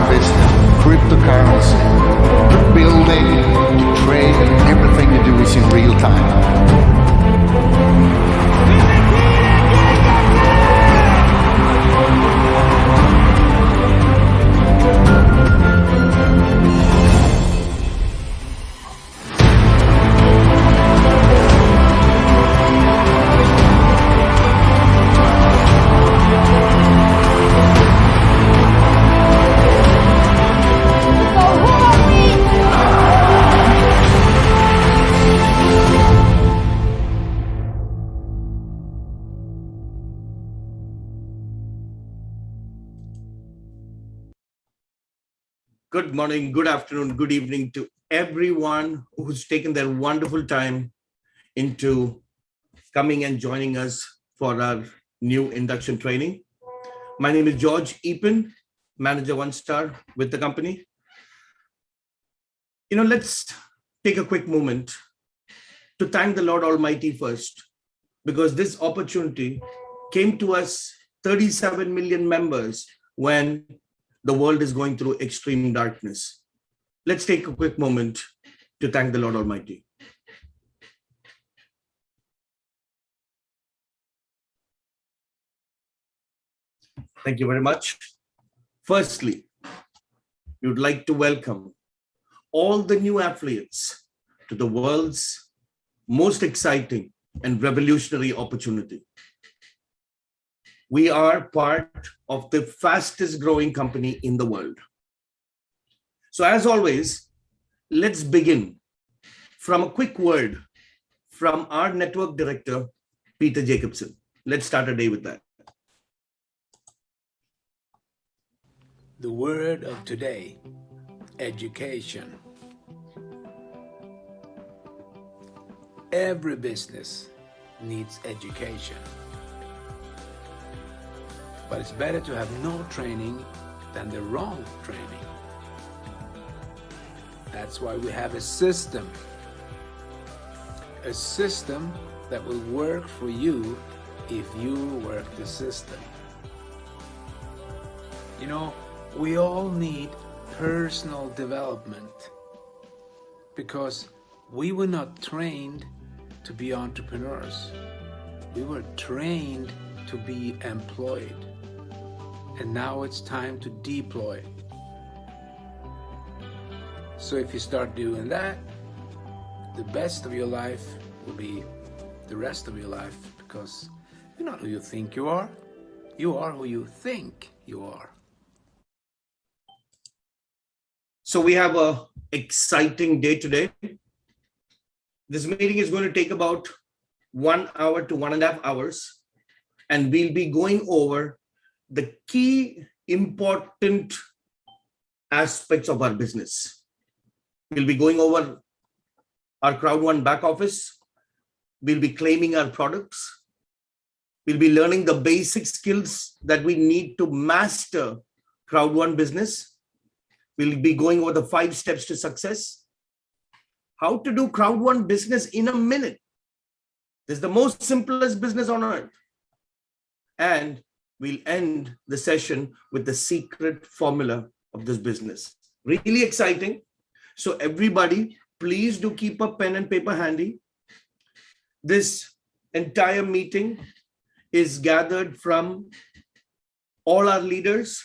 business, cryptocurrency, to building, to trade, and everything you do is in real time. Good morning, good afternoon, good evening to everyone who's taken their wonderful time into coming and joining us for our new induction training. My name is George Eapenn, Manager 1-Star with the company. Let's take a quick moment to thank the Lord Almighty first, because this opportunity came to us 37 million members when the world is going through extreme darkness. Let's take a quick moment to thank the Lord Almighty. Thank you very much. Firstly, we would like to welcome all the new affiliates to the world's most exciting and revolutionary opportunity. We are part of the fastest growing company in the world. So as always, let's begin from a quick word from our network director, Peter Jacobson. Let's start our day with that. The word of today, education. Every business needs education. But it's better to have no training than the wrong training. That's why we have a system that will work for you if you work the system. We all need personal development because we were not trained to be entrepreneurs. We were trained to be employed. And now it's time to deploy. So if you start doing that, the best of your life will be the rest of your life, because you're not who you think you are who you think you are. So we have an exciting day today. This meeting is going to take about 1 hour to 1.5 hours, and we'll be going over the key important aspects of our business. We'll be going over our Crowd1 back office. We'll be claiming our products. We'll be learning the basic skills that we need to master Crowd1 business. We'll be going over the 5 steps to success. How to do Crowd1 business in a minute. This is the most simplest business on earth. And we'll end the session with the secret formula of this business. Really exciting. So everybody, please do keep a pen and paper handy. This entire meeting is gathered from all our leaders,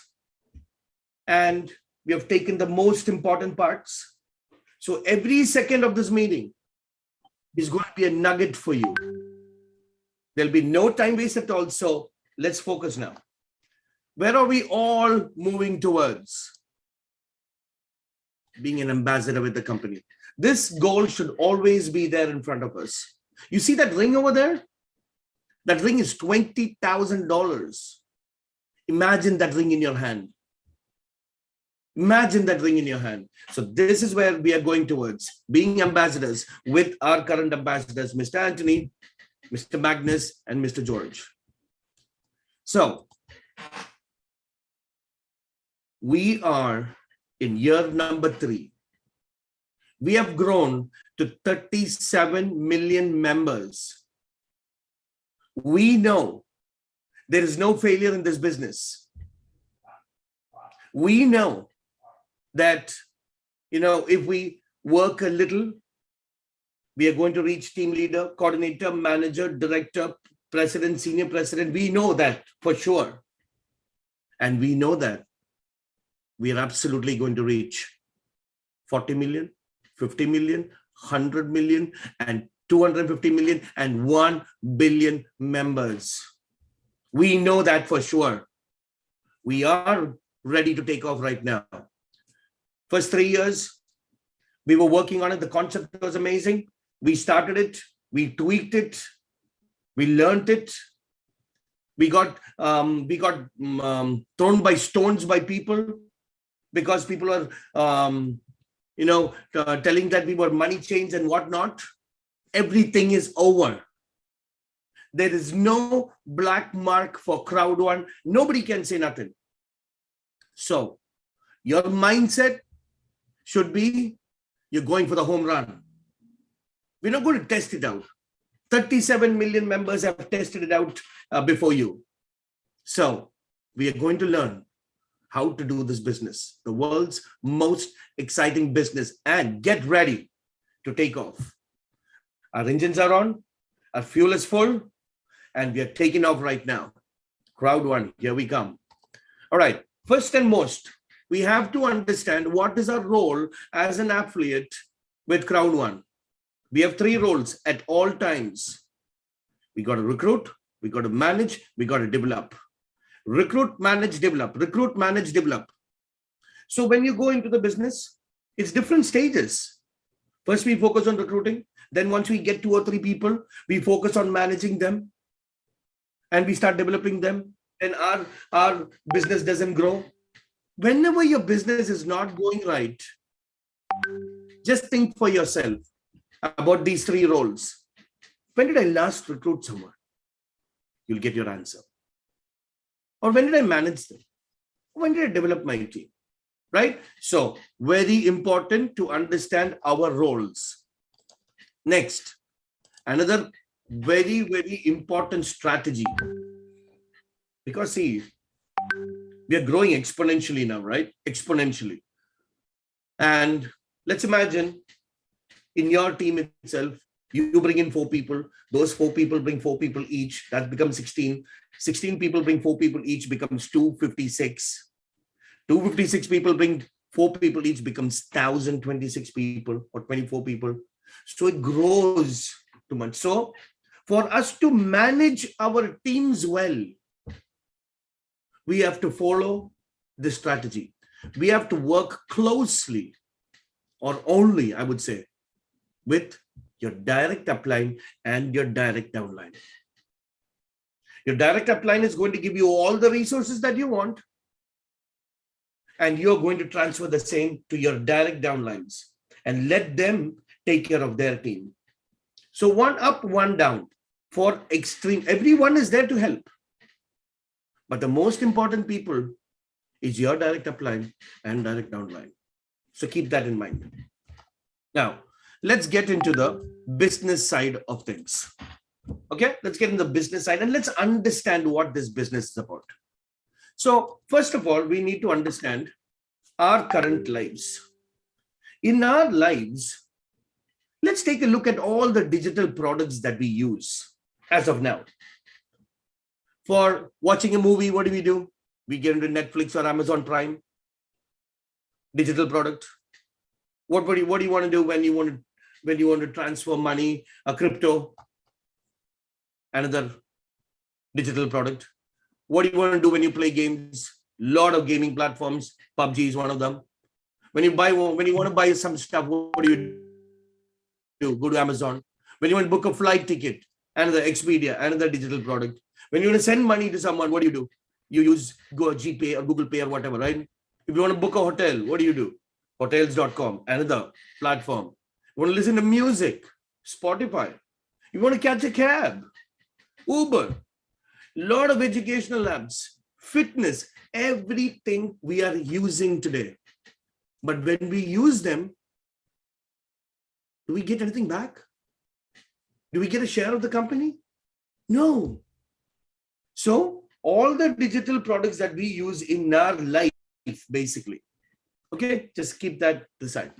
and we have taken the most important parts. So every second of this meeting is going to be a nugget for you. There'll be no time waste at all. So let's focus now. Where are we all moving towards? Being an ambassador with the company. This goal should always be there in front of us. You see that ring over there? That ring is $20,000. Imagine that ring in your hand. Imagine that ring in your hand. So this is where we are going towards, being ambassadors with our current ambassadors, Mr. Anthony, Mr. Magnus, and Mr. George. So we are in year number 3. We have grown to 37 million members. We know there is no failure in this business. We know that, if we work a little, we are going to reach team leader, coordinator, manager, director, president, senior president. We know that for sure. And we know that we are absolutely going to reach 40 million, 50 million, 100 million, and 250 million, and 1 billion members. We know that for sure. We are ready to take off right now. First 3 years, we were working on it. The concept was amazing. We started it. We tweaked it. We learned it. We got thrown by stones by people because people are, telling that we were money chains and whatnot. Everything is over. There is no black mark for Crowd1. Nobody can say nothing. So your mindset should be, you're going for the home run. We're not going to test it out. 37 million members have tested it out before you. So we are going to learn how to do this business, the world's most exciting business, and get ready to take off. Our engines are on, our fuel is full, and we are taking off right now. Crowd1, here we come. All right, first and most, we have to understand what is our role as an affiliate with Crowd1. We have 3 roles at all times. We got to recruit, we got to manage, we got to develop. Recruit, manage, develop. Recruit, manage, develop. So when you go into the business, it's different stages. First, we focus on recruiting. Then once we get 2 or 3 people, we focus on managing them and we start developing them. And our business doesn't grow. Whenever your business is not going right, just think for yourself about these 3 roles. When did I last recruit someone? You'll get your answer. Or when did I manage them? When did I develop my team? Right? So very important to understand our roles. Next, another very, very important strategy. Because see, we are growing exponentially now, right? Exponentially. And let's imagine in your team itself, you bring in 4 people. Those 4 people bring 4 people each. That becomes 16. 16 people bring 4 people each, becomes 256. 256 people bring 4 people each, becomes 1,026 people or 24 people. So it grows too much. So for us to manage our teams well, we have to follow this strategy. We have to work closely, or only, I would say, with your direct upline and your direct downline. Your direct upline is going to give you all the resources that you want, and you're going to transfer the same to your direct downlines and let them take care of their team. So 1 up, 1 down for extreme. Everyone is there to help. But the most important people is your direct upline and direct downline. So keep that in mind. Now, let's get into the business side of things. Okay, let's get in the business side and let's understand what this business is about. So first of all, we need to understand our current lives. In our lives, let's take a look at all the digital products that we use as of now. For watching a movie, what do? We get into Netflix or Amazon Prime, digital product. What do you want to do when you want to transfer money, a crypto, another digital product? What do you want to do when you play games? Lot of gaming platforms. PUBG is one of them. When you want to buy some stuff, what do? Go to Amazon. When you want to book a flight ticket, another Expedia, another digital product. When you want to send money to someone, what do? You use GPay or Google Pay or whatever, right? If you want to book a hotel, what do? Hotels.com, another platform. You want to listen to music, Spotify. You want to catch a cab, Uber. Lot of educational apps, fitness, everything we are using today. But when we use them, do we get anything back? Do we get a share of the company? No. So all the digital products that we use in our life, basically, Okay, just keep that aside.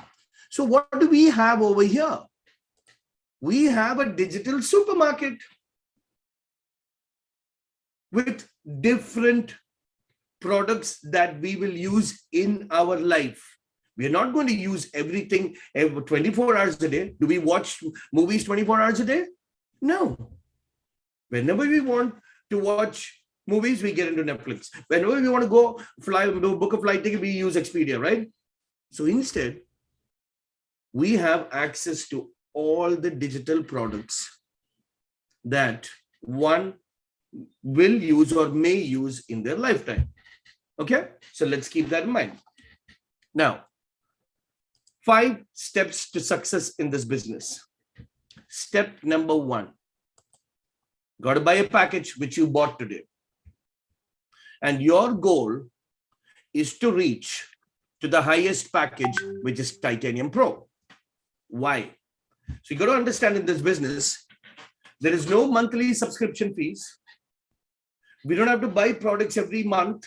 So what do we have over here? We have a digital supermarket with different products that we will use in our life. We are not going to use everything 24 hours a day. Do we watch movies 24 hours a day? No. Whenever we want to watch movies, we get into Netflix. Whenever we want to go book a flight ticket, we use Expedia, right? So instead, we have access to all the digital products that one will use or may use in their lifetime. Okay, so let's keep that in mind. Now, 5 steps to success in this business. Step number 1, got to buy a package which you bought today. And your goal is to reach to the highest package, which is Titanium Pro. Why? So you got to understand, in this business, there is no monthly subscription fees. We don't have to buy products every month,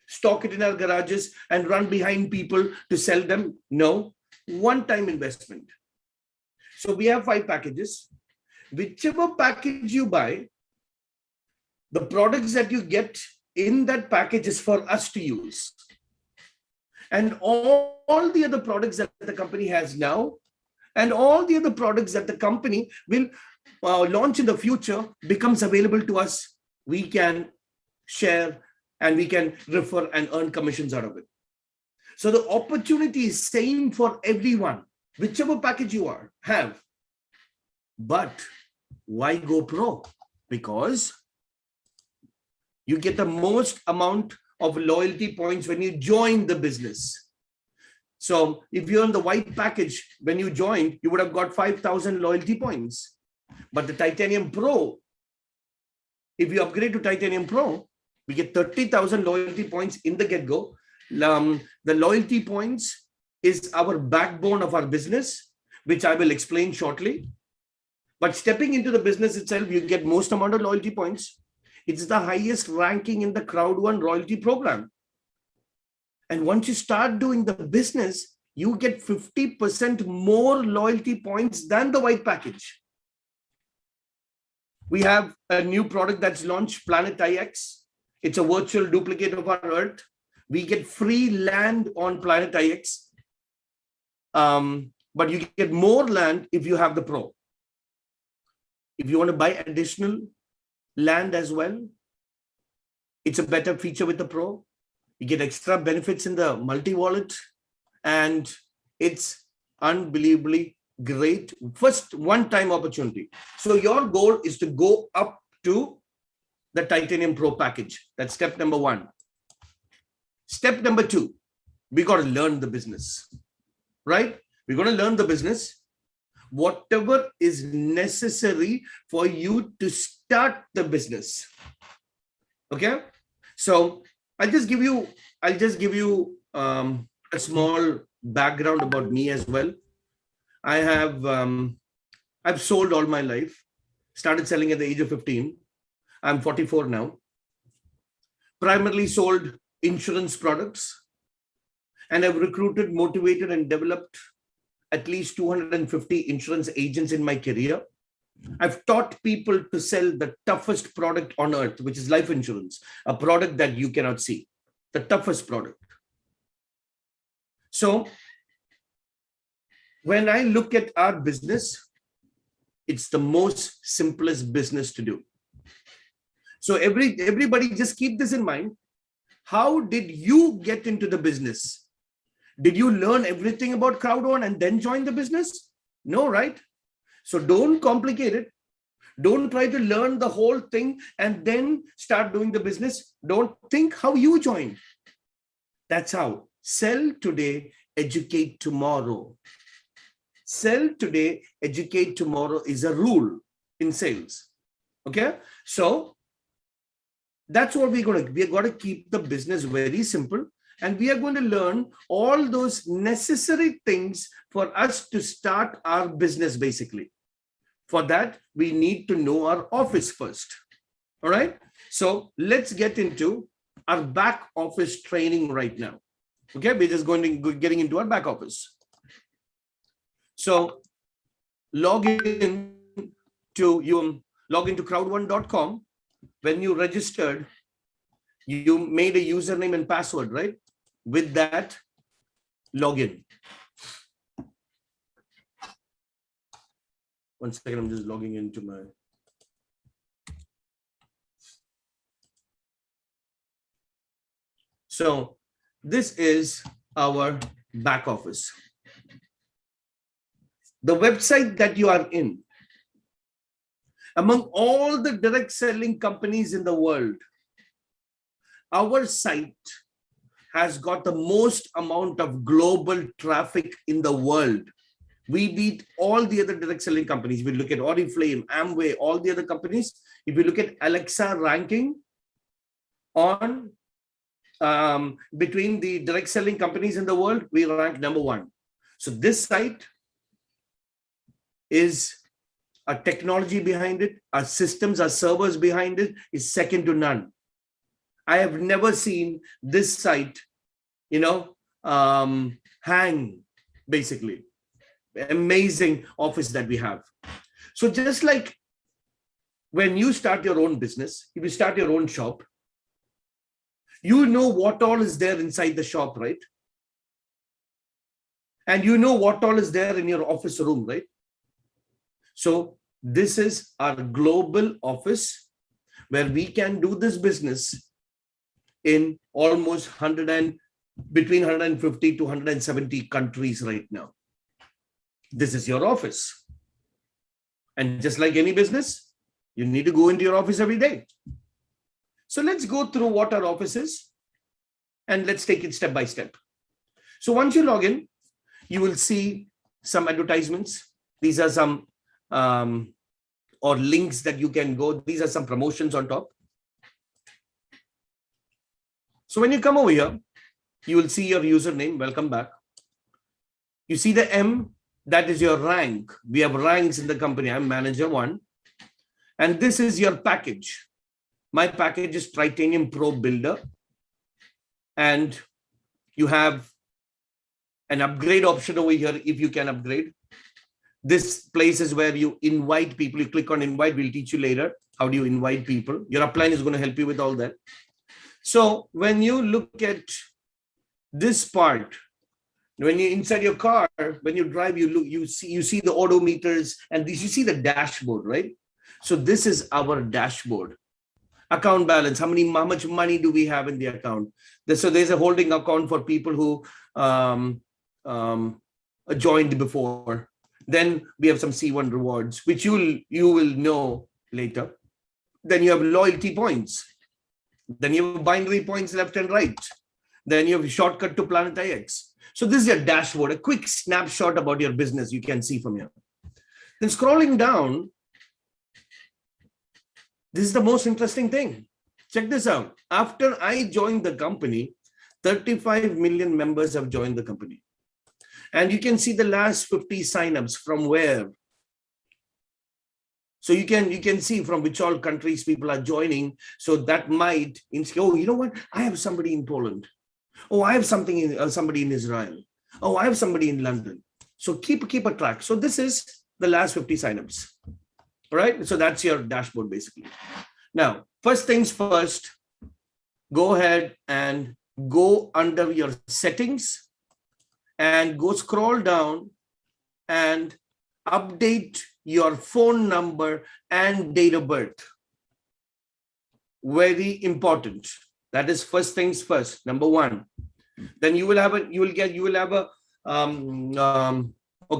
stock it in our garages and run behind people to sell them. No, one-time investment. So we have 5 packages. Whichever package you buy, the products that you get in that package is for us to use. And all the other products that the company has now, and all the other products that the company will launch in the future becomes available to us. We can share and we can refer and earn commissions out of it. So the opportunity is same for everyone, whichever package you have. But why go pro? Because you get the most amount of loyalty points when you join the business. So if you're in the white package, when you joined, you would have got 5,000 loyalty points. But the Titanium Pro, if you upgrade to Titanium Pro, we get 30,000 loyalty points in the get-go. The loyalty points is our backbone of our business, which I will explain shortly. But stepping into the business itself, you get most amount of loyalty points. It's the highest ranking in the Crowd1 loyalty program. And once you start doing the business, you get 50% more loyalty points than the white package. We have a new product that's launched, Planet IX. It's a virtual duplicate of our Earth. We get free land on Planet IX. But you get more land if you have the Pro. If you want to buy additional land as well, it's a better feature with the Pro. You get extra benefits in the multi-wallet, and it's unbelievably great first one-time opportunity. So your goal is to go up to the Titanium Pro package. That's step number 1. Step number 2, we got to learn the business, right? We're going to learn the business, whatever is necessary for you to start the business. Okay, so I'll just give you a small background about me as well. I've sold all my life. Started selling at the age of 15. I'm 44 now. Primarily sold insurance products, and I've recruited, motivated, and developed at least 250 insurance agents in my career. I've taught people to sell the toughest product on earth, which is life insurance, a product that you cannot see, the toughest product. So when I look at our business, it's the most simplest business to do. So everybody just keep this in mind. How did you get into the business? Did you learn everything about Crowd1 and then join the business? No, right? So don't complicate it. Don't try to learn the whole thing and then start doing the business. Don't think how you joined. That's how. Sell today, educate tomorrow. Sell today, educate tomorrow is a rule in sales. Okay? So that's what we're going to keep the business very simple. And we are going to learn all those necessary things for us to start our business, basically. For that, we need to know our office first. All right. So let's get into our back office training right now. Okay, we're just getting into our back office. So log into crowd1.com. When you registered, you made a username and password, right? With that, login. One second, I'm just logging into my. So this is our back office. The website that you are in, among all the direct selling companies in the world, our site has got the most amount of global traffic in the world. We beat all the other direct selling companies. If we look at Oriflame, Amway, all the other companies, if we look at Alexa ranking on between the direct selling companies in the world, we rank number 1. So this site is a technology behind it, our systems, our servers behind it is second to none. I have never seen this site, hang, basically. Amazing office that we have. So just like when you start your own business, if you start your own shop, you know what all is there inside the shop, right? And you know what all is there in your office room, right? So this is our global office where we can do this business in almost between 150 to 170 countries right now. This is your office. And just like any business, you need to go into your office every day. So let's go through what our office is and let's take it step by step. So once you log in, you will see some advertisements. These are some or links that you can go. These are some promotions on top. So when you come over here, you will see your username. Welcome back. You see the M, that is your rank. We have ranks in the company. I'm manager 1. And this is your package. My package is Titanium Pro Builder. And you have an upgrade option over here if you can upgrade. This place is where you invite people. You click on invite. We'll teach you later how do you invite people. Your upline is going to help you with all that. So when you look at this part, when you're inside your car, when you drive, you see the odometers and you see the dashboard, right? So this is our dashboard. Account balance, how much money do we have in the account? So there's a holding account for people who joined before. Then we have some C1 rewards, which you will know later. Then you have loyalty points. Then you have binary points left and right. Then you have a shortcut to Planet IX. So this is your dashboard, a quick snapshot about your business you can see from here. Then scrolling down, this is the most interesting thing. Check this out. After I joined the company, 35 million members have joined the company. And you can see the last 50 signups from where. So you can see from which all countries people are joining. So that might, oh, you know what? I have somebody in Poland. Oh, I have somebody in Israel. Oh, I have somebody in London. So keep a track. So this is the last 50 signups. All right. So that's your dashboard basically. Now, first things first, go ahead and go under your settings and go scroll down and update your phone number and date of birth. Very important. That is first things first, number 1. Then you will have okay,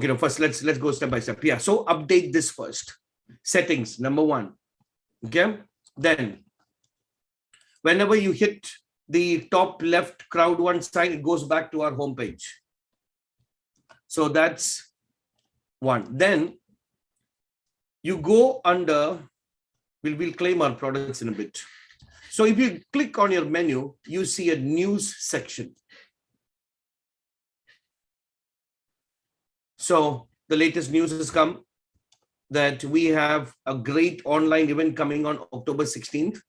no, first let's go step by step. Yeah, so update this first. Settings, number 1. Okay, then whenever you hit the top left Crowd1 sign, it goes back to our homepage. So that's 1. Then you go under, we'll claim our products in a bit. So if you click on your menu, you see a news section. So the latest news has come that we have a great online event coming on October 16th.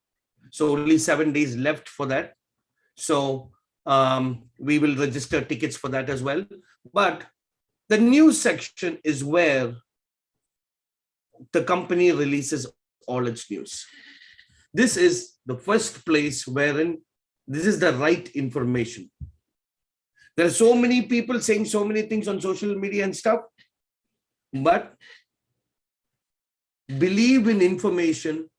So only 7 days left for that. So We will register tickets for that as well. But the news section is where the company releases all its news. This is the first place wherein this is the right information. There are so many people saying so many things on social media and stuff, but believe in information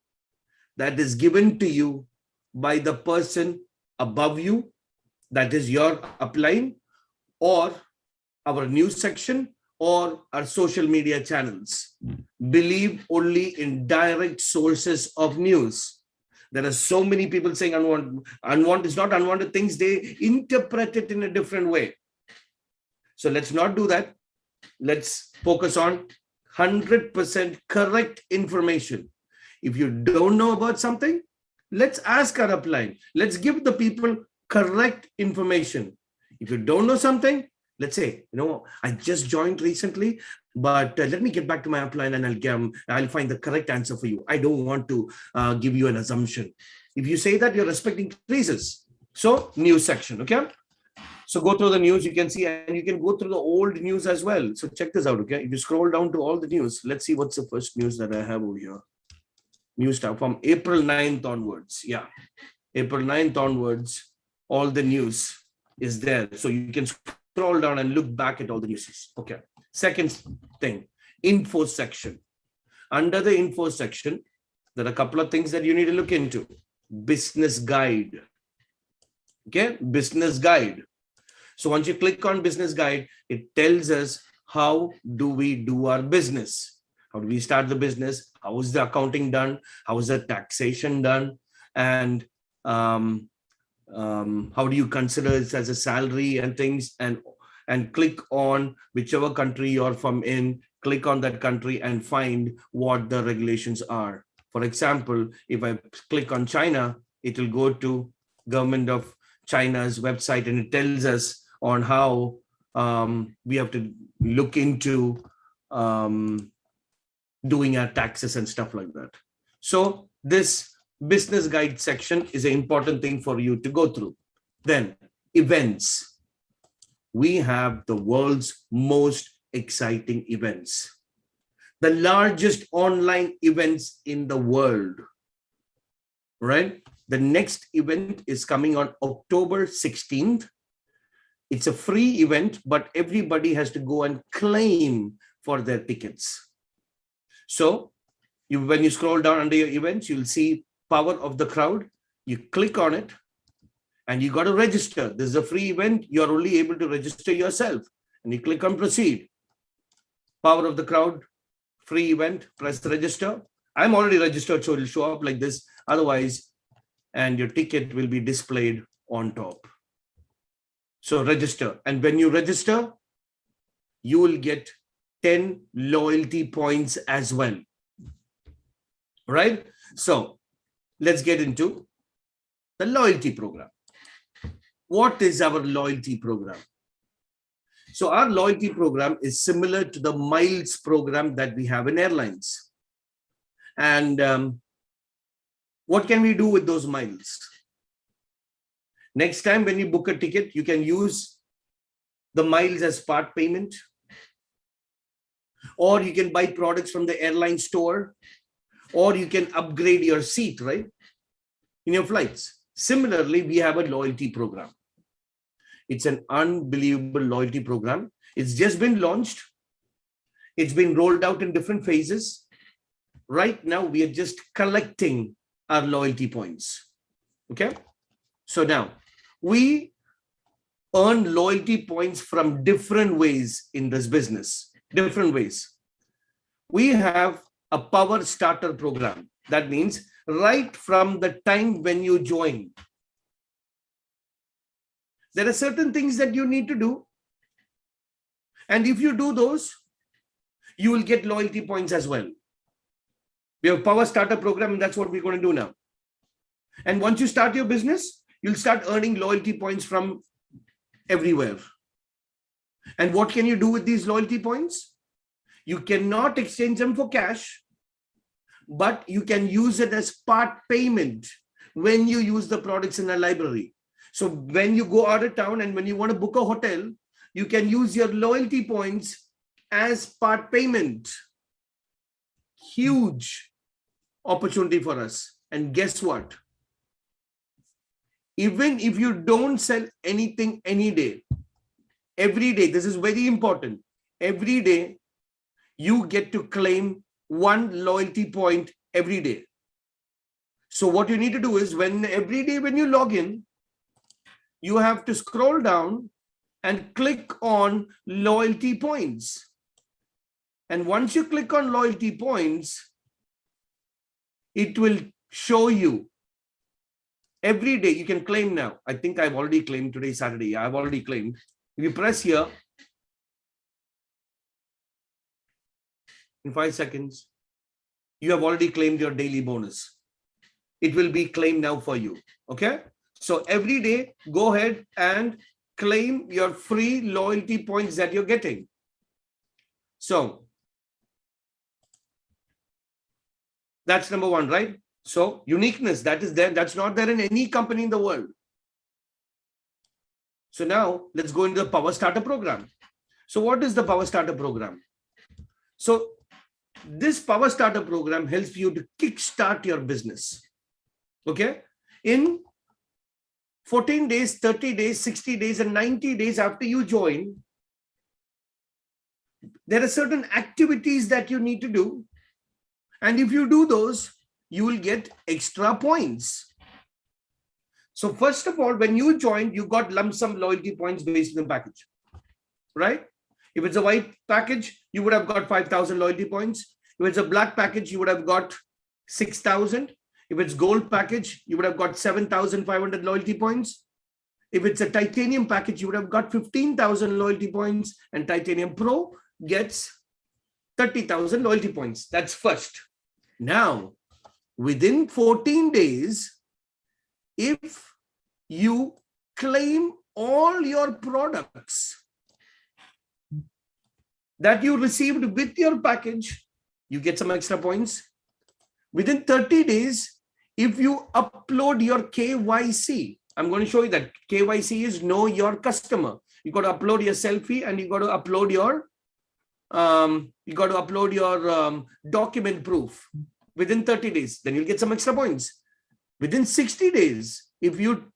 that is given to you by the person above you, that is your upline, or our news section, or our social media channels. Believe only in direct sources of news. There are so many people saying unwanted is not unwanted things. They interpret it in a different way. So let's not do that. Let's focus on 100% correct information. If you don't know about something, let's ask our upline. Let's give the people correct information. If you don't know something, let's say, I just joined recently, but let me get back to my upline and I'll find the correct answer for you. I don't want to give you an assumption. If you say that, your respect increases. So news section, okay? So go through the news, you can see, and you can go through the old news as well. So check this out, okay? If you scroll down to all the news, let's see what's the first news that I have over here. News stuff from April 9th onwards. Yeah, April 9th onwards, all the news is there. So you can scroll down and look back at all the news. Okay. Second thing, info section. Under the info section, there are a couple of things that you need to look into. Business guide. Okay, business guide. So once you click on business guide, it tells us how do we do our business? How do we start the business? How is the accounting done? How is the taxation done? And how do you consider it as a salary and things? And click on whichever country you're from in, click on that country and find what the regulations are. For example, if I click on China, it will go to government of China's website and it tells us on how we have to look into doing our taxes and stuff like that. So this business guide section is an important thing for you to go through. Then events. We have the world's most exciting events, the largest online events in the world, right? The next event is coming on October 16th. It's a free event, but everybody has to go and claim for their tickets. So when you scroll down under your events, you'll see Power of the Crowd. You click on it and you got to register. This is a free event. You're only able to register yourself. And you click on proceed. Power of the Crowd, free event, press register. I'm already registered, so it'll show up like this. Otherwise, and your ticket will be displayed on top. So register. And when you register, you will get 10 loyalty points as well. Right? So let's get into the loyalty program. What is our loyalty program? So our loyalty program is similar to the miles program that we have in airlines. And what can we do with those miles? Next time when you book a ticket, you can use the miles as part payment, or you can buy products from the airline store, or you can upgrade your seat, right, in your flights. Similarly, we have a loyalty program. It's an unbelievable loyalty program. It's just been launched. It's been rolled out in different phases. Right now, we are just collecting our loyalty points. Okay. So now we earn loyalty points from different ways in this business, different ways. We have a power starter program. That means right from the time when you join, there are certain things that you need to do. And if you do those, you will get loyalty points as well. We have power starter program, and that's what we're going to do now. And once you start your business, you'll start earning loyalty points from everywhere. And what can you do with these loyalty points? You cannot exchange them for cash, but you can use it as part payment when you use the products in a library. So when you go out of town and when you want to book a hotel, you can use your loyalty points as part payment. Huge opportunity for us. And guess what? Even if you don't sell anything any day, every day, this is very important. Every day, you get to claim one loyalty point every day. So what you need to do is every day when you log in, you have to scroll down and click on loyalty points. And once you click on loyalty points, it will show you every day you can claim now. I think I've already claimed today, Saturday. I've already claimed. If you press here, in 5 seconds, you have already claimed your daily bonus. It will be claimed now for you. Okay. So every day, go ahead and claim your free loyalty points that you're getting. So that's number one, right? So uniqueness, that is there. That's not there in any company in the world. So now let's go into the Power Starter program. So what is the Power Starter program? So this Power Starter program helps you to kickstart your business. Okay. In 14 days, 30 days, 60 days, and 90 days after you join, there are certain activities that you need to do. And if you do those, you will get extra points. So first of all, when you joined, you got lump sum loyalty points based on the package, right? If it's a white package, you would have got 5,000 loyalty points. If it's a black package, you would have got 6,000. If it's gold package, you would have got 7,500 loyalty points. If it's a titanium package, you would have got 15,000 loyalty points, and Titanium Pro gets 30,000 loyalty points. That's first. Now, within 14 days, if you claim all your products that you received with your package, you get some extra points. Within 30 days, if you upload your KYC, I'm going to show you that KYC is know your customer. You got to upload your selfie and you got to upload your document proof within 30 days. Then you'll get some extra points. Within 60 days, if you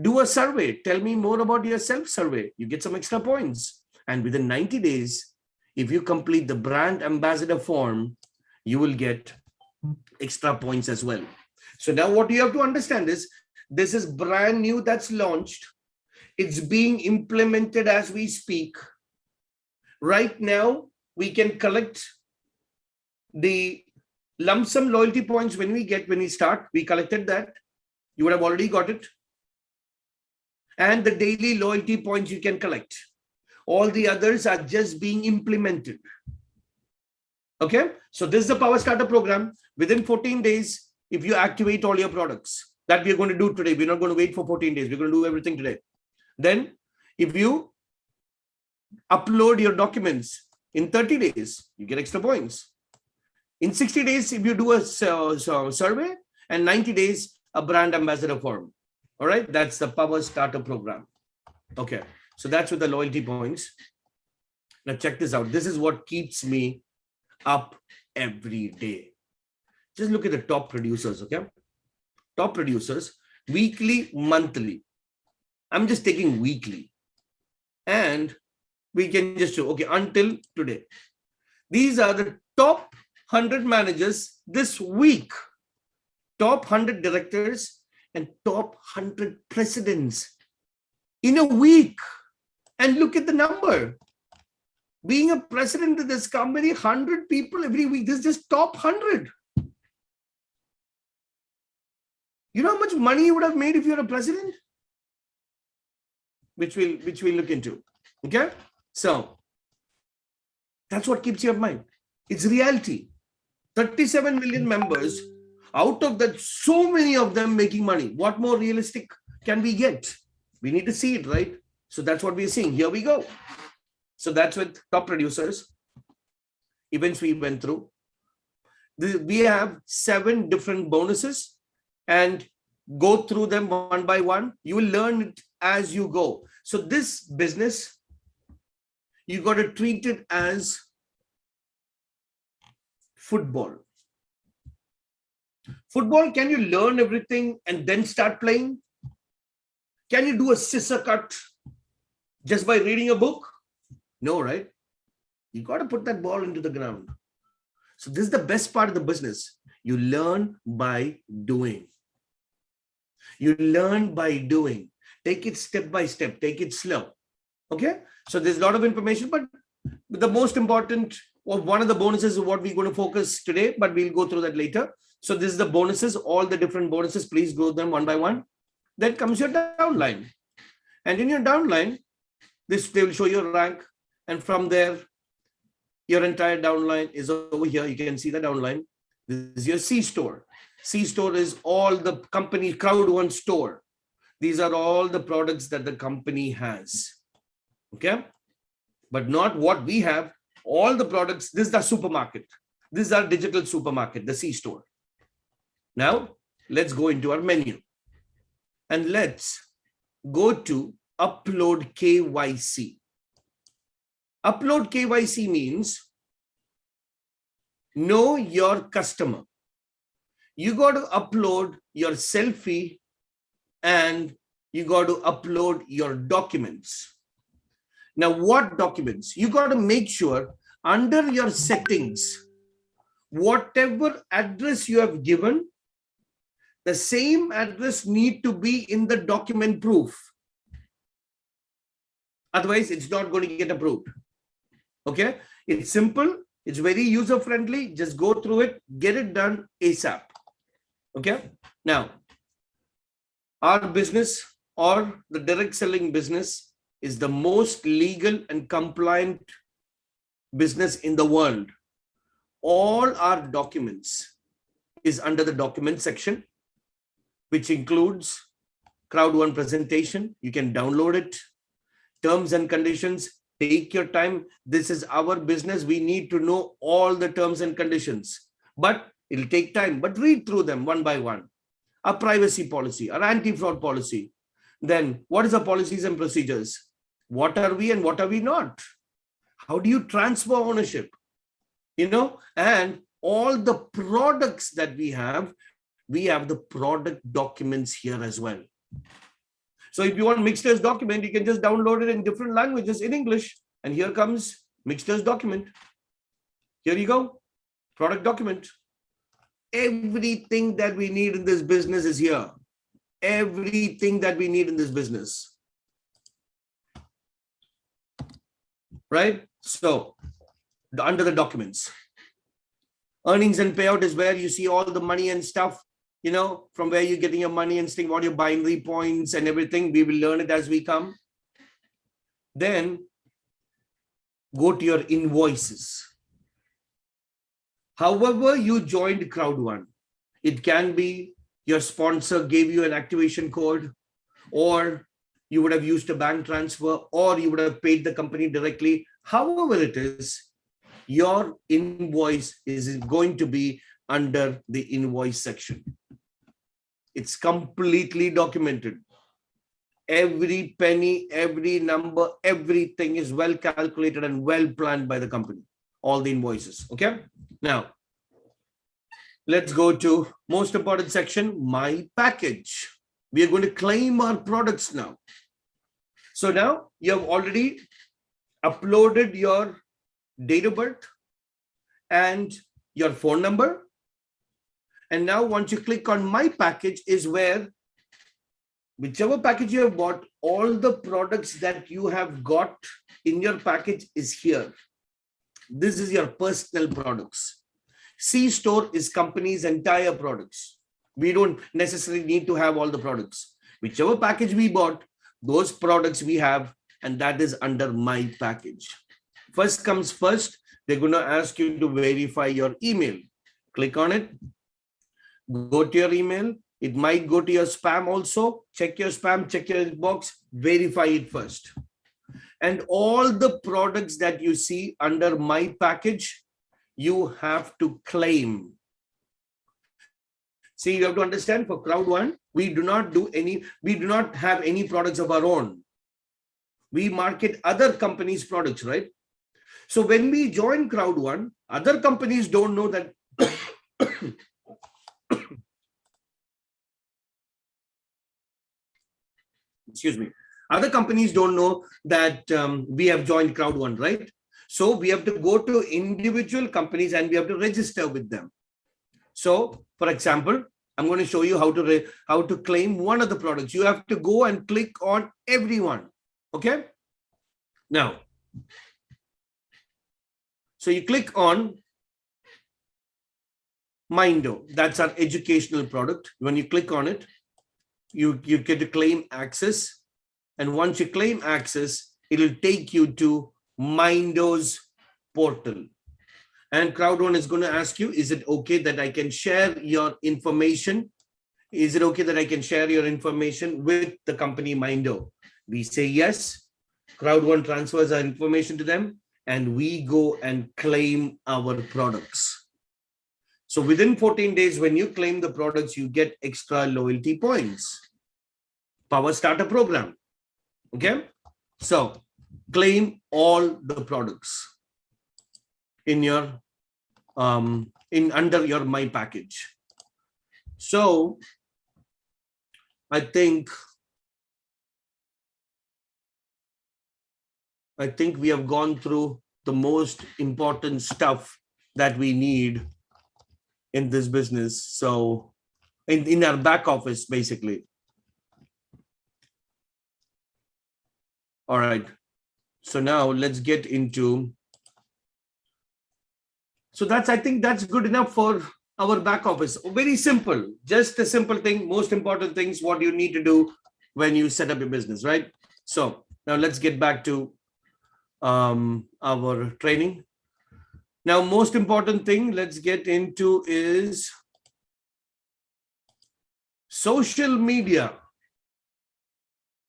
do a survey, tell me more about your self-survey, you get some extra points. And within 90 days, if you complete the brand ambassador form, you will get extra points as well. So now what you have to understand is this is brand new, that's launched. It's being implemented as we speak. Right now, we can collect the lump sum loyalty points when we start. We collected that. You would have already got it. And the daily loyalty points you can collect. All the others are just being implemented. Okay. So this is the Power Starter program. Within 14 days, if you activate all your products, that we're going to do today. We're not going to wait for 14 days. We're going to do everything today. Then if you upload your documents in 30 days, you get extra points. In 60 days, if you do a survey, and 90 days, a brand ambassador form. All right. That's the Power Starter program. Okay. So that's with the loyalty points. Now check this out. This is what keeps me up every day. Just look at the top producers. Okay. Top producers, weekly, monthly. I'm just taking weekly. And we can just show, okay, until today. These are the top 100 managers this week, top 100 directors, and top 100 presidents in a week. And look at the number. Being a president of this company, 100 people every week. This is just top 100. You know how much money you would have made if you're a president? Which we'll look into. Okay? So that's what keeps you in mind. It's reality. 37 million members. Out of that, so many of them making money. What more realistic can we get? We need to see it, right? So that's what we're seeing. Here we go. So that's with top producers. Events we went through. We have 7 different bonuses. And go through them one by one. You will learn it as you go. So this business, you got to treat it as football. Football, can you learn everything and then start playing? Can you do a scissor cut just by reading a book? No, right? You got to put that ball into the ground. So this is the best part of the business. You learn by doing. You learn by doing. Take it step by step. Take it slow. Okay? So there's a lot of information, but the most important, or one of the bonuses is what we're going to focus today, but we'll go through that later. So this is the bonuses, all the different bonuses. Please go them one by one. Then comes your downline. And in your downline, they will show your rank. And from there, your entire downline is over here. You can see the downline. This is your C store. C store is all the company Crowd1 store. These are all the products that the company has. Okay. But not what we have. All the products. This is the supermarket. This is our digital supermarket, the C store. Now, let's go into our menu. And let's go to upload KYC. Upload KYC means know your customer. You got to upload your selfie and you got to upload your documents. Now, what documents? You got to make sure under your settings, whatever address you have given, the same address need to be in the document proof. Otherwise, it's not going to get approved. Okay, it's simple. It's very user-friendly. Just go through it, get it done ASAP. Okay, now, our business or the direct selling business is the most legal and compliant business in the world. All our documents is under the document section, which includes Crowd1 presentation. You can download it. Terms and conditions. Take your time. This is our business. We need to know all the terms and conditions, but it'll take time. But read through them one by one. Our privacy policy, our anti-fraud policy. Then what is the policies and procedures? What are we and what are we not? How do you transfer ownership? You know, and all the products that we have the product documents here as well. So if you want Mixter's document, you can just download it in different languages in English. And here comes Mixter's document. Here you go. Product document. Everything that we need in this business is here. Everything that we need in this business. Right? So under the documents. Earnings and payout is where you see all the money and stuff. You know, from where you're getting your money and seeing what your binary points and everything. We will learn it as we come. Then go to your invoices. However you joined Crowd1, it can be your sponsor gave you an activation code, or you would have used a bank transfer, or you would have paid the company directly. However it is, your invoice is going to be under the invoice section. It's completely documented. Every penny, every number, everything is well calculated and well planned by the company. All the invoices. Okay. Now, let's go to most important section, my package. We are going to claim our products now. So now you have already uploaded your date of birth and your phone number. And now once you click on my package is where whichever package you have bought, all the products that you have got in your package is here. This is your personal products. C store is company's entire products. We don't necessarily need to have all the products. Whichever package we bought, those products we have, and that is under my package. First comes first, they're going to ask you to verify your email. Click on it. Go to your email. It might go to your spam also. Check your spam, check your inbox, verify it first. And all the products that you see under my package, you have to claim. See, you have to understand for Crowd1, We do not have any products of our own. We market other companies' products, right? So when we join Crowd1, other companies don't know that. Excuse me. Other companies don't know that we have joined Crowd1, right? So we have to go to individual companies and we have to register with them. So, for example, I'm going to show you how to claim one of the products. You have to go and click on everyone. Okay. Now, so you click on Mindo. That's our educational product. When you click on it, you get to claim access. And once you claim access, it'll take you to Mindo's portal. And Crowd1 is going to ask you, is it okay that I can share your information? Is it okay that I can share your information with the company Mindo? We say yes. Crowd1 transfers our information to them and we go and claim our products. So within 14 days, when you claim the products, you get extra loyalty points. Power Starter Program. Okay. So claim all the products in your under your My package. So I think we have gone through the most important stuff that we need in this business. So in our back office, basically. All right. So now let's get into. So I think that's good enough for our back office. Very simple, just a simple thing. Most important things, what you need to do when you set up your business, right? So now let's get back to our training. Now, most important thing, let's get into is social media.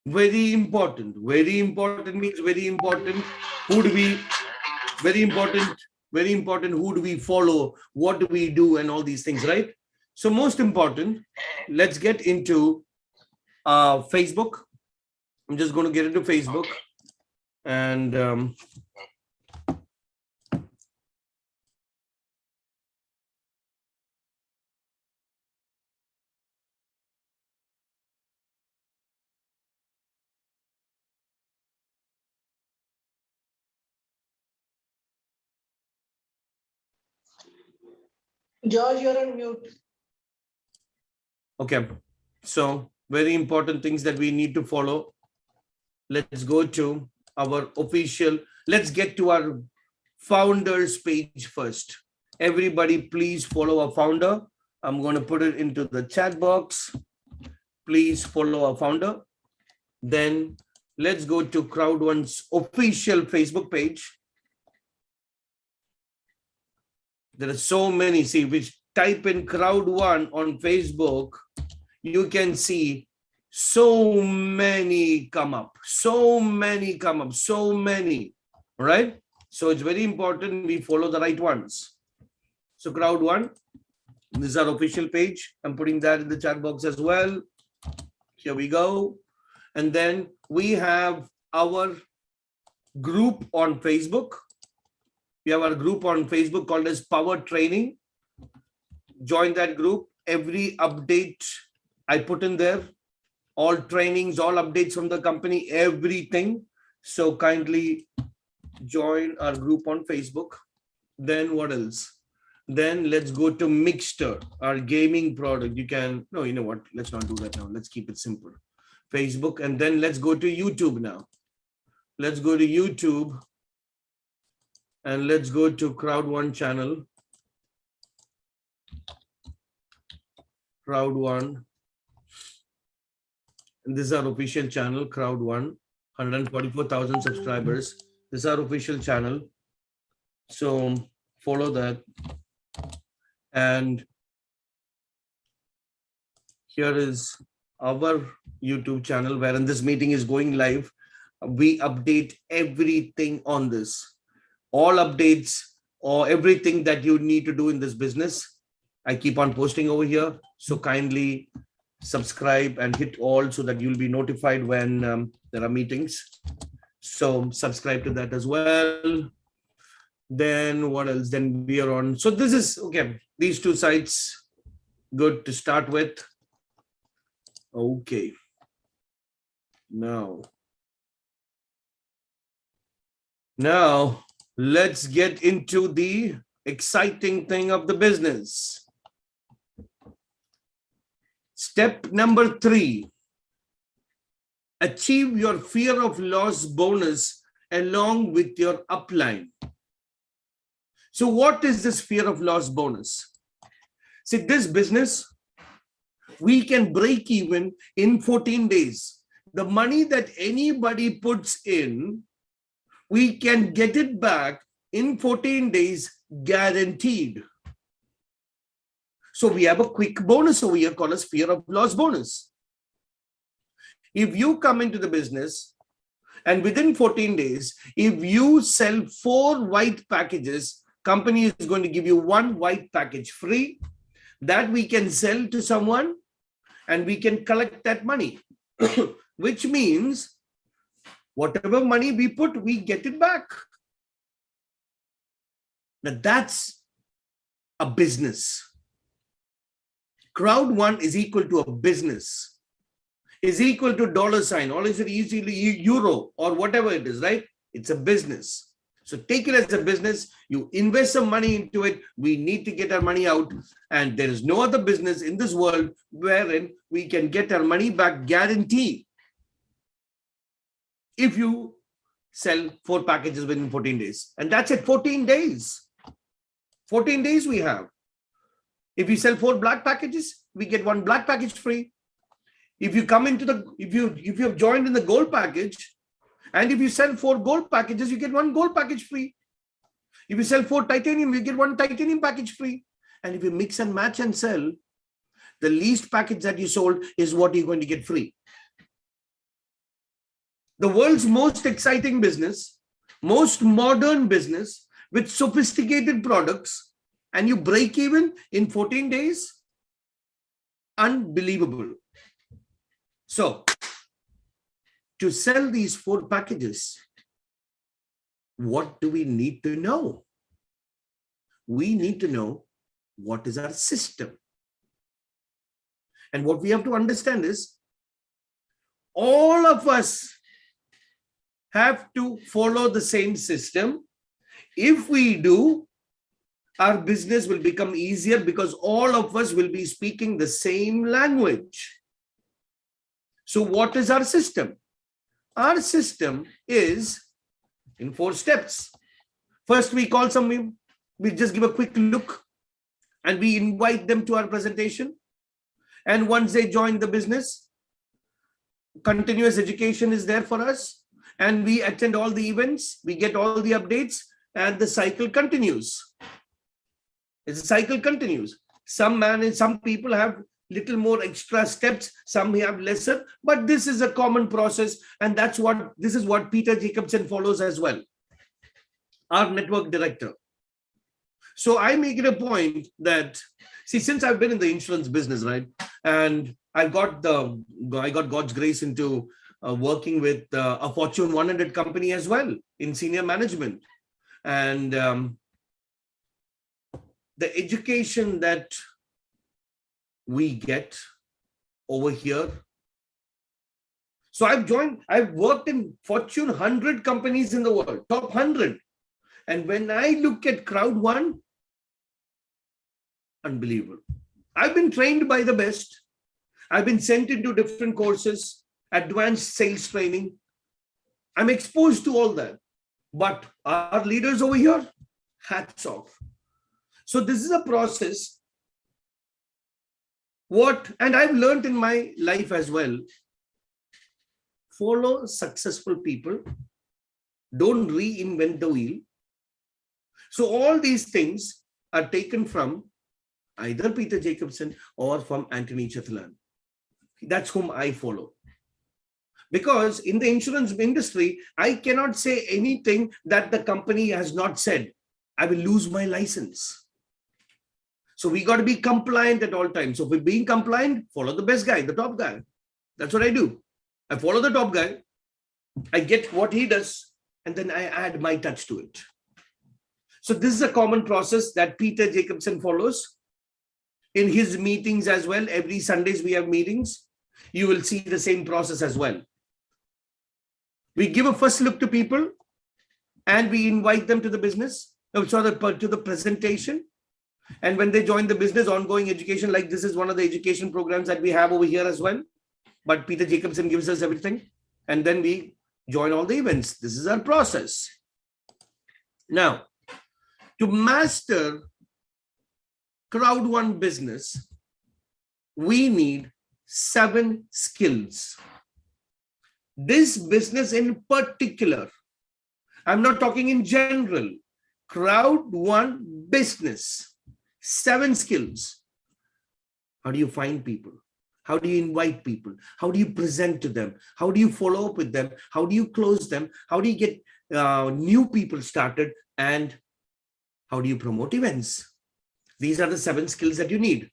Very important. Very important means very important. Who do we? Very important. Very important. Who do we follow? What do we do? And all these things, right? So most important, let's get into Facebook. I'm just going to get into Facebook and George, you're on mute. okay. So very important things that we need to follow. Let's go to our official. Let's get to our founders page first. Everybody, please follow our founder. I'm going to put it into the chat box. Please follow our founder. Then let's go to Crowd1's official Facebook page. There are so many. See, which type in Crowd1 on Facebook, you can see so many come up. So many come up. So many. Right? So it's very important we follow the right ones. So Crowd1, this is our official page. I'm putting that in the chat box as well. Here we go. And then we have our group on Facebook. We have our group on Facebook called as Power Training. Join that group. Every update I put in there, all trainings, all updates from the company, everything. So kindly join our group on Facebook. Then what else? Then let's go to Mixter, our gaming product. You can, no, you know what? Let's not do that now. Let's keep it simple. Facebook. And then let's go to YouTube now. Let's go to YouTube. And let's go to Crowd1 channel. Crowd1. And this is our official channel, Crowd1. 144,000 subscribers. This is our official channel. So follow that. And here is our YouTube channel wherein this meeting is going live. We update everything on this. All updates or everything that you need to do in this business, I keep on posting over here. So kindly subscribe and hit all so that you'll be notified when there are meetings. So subscribe to that as well. Then what else? Then we are on. So this is, okay, these two sites, good to start with. Okay. Now let's get into the exciting thing of the business. Step number 3, achieve your fear of loss bonus along with your upline. So what is this fear of loss bonus? See, this business, we can break even in 14 days. The money that anybody puts in, we can get it back in 14 days, guaranteed. So we have a quick bonus over here called as fear of loss bonus. If you come into the business and within 14 days, if you sell 4 white packages, company is going to give you 1 white package free that we can sell to someone and we can collect that money, which means whatever money we put, we get it back. Now that's a business. Crowd1 is equal to a business, is equal to $, or is it easily euro or whatever it is, right? It's a business. So take it as a business, you invest some money into it, we need to get our money out, and there is no other business in this world wherein we can get our money back guarantee if you sell 4 packages within 14 days. And that's it, 14 days. 14 days we have. If you sell 4 black packages, we get 1 black package free. If you come into the, if you have joined in the gold package, and if you sell 4 gold packages, you get 1 gold package free. If you sell 4 titanium, you get 1 titanium package free. And if you mix and match and sell, the least package that you sold is what you're going to get free. The world's most exciting business, most modern business with sophisticated products, and you break even in 14 days, unbelievable. So, to sell these 4 packages, what do we need to know? We need to know what is our system. And what we have to understand is, all of us have to follow the same system. If we do, our business will become easier because all of us will be speaking the same language. So what is our system? Our system is in 4 steps. First, we call someone, we just give a quick look and we invite them to our presentation. And once they join the business, continuous education is there for us. And we attend all the events, we get all the updates, and the cycle continues. The cycle continues. Some people have little more extra steps, some have lesser, but this is a common process, and this is what Peter Jacobson follows as well, our network director. So I make it a point that, see, since I've been in the insurance business, right, and I got God's grace into working with a Fortune 100 company as well in senior management, and the education that we get over here. So I've worked in Fortune 100 companies in the world, top 100. And when I look at Crowd1, unbelievable. I've been trained by the best. I've been sent into different courses, advanced sales training. I'm exposed to all that. But our leaders over here, hats off. So this is a process. And I've learned in my life as well, follow successful people, don't reinvent the wheel. So all these things are taken from either Peter Jacobson or from Anthony Chathalan. That's whom I follow. Because in the insurance industry, I cannot say anything that the company has not said. I will lose my license. So we got to be compliant at all times. So if we're being compliant, follow the best guy, the top guy. That's what I do. I follow the top guy. I get what he does, and then I add my touch to it. So this is a common process that Peter Jacobson follows in his meetings as well. Every Sundays we have meetings. You will see the same process as well. We give a first look to people and we invite them to the business, to the presentation. And when they join the business, ongoing education, like this is one of the education programs that we have over here as well. But Peter Jacobson gives us everything. And then we join all the events. This is our process. Now, to master Crowd1 business, we need 7 skills. This business in particular, I'm not talking in general, Crowd1 business, 7 skills. How do you find people? How do you invite people? How do you present to them? How do you follow up with them? How do you close them? How do you get new people started? And how do you promote events? These are the 7 skills that you need.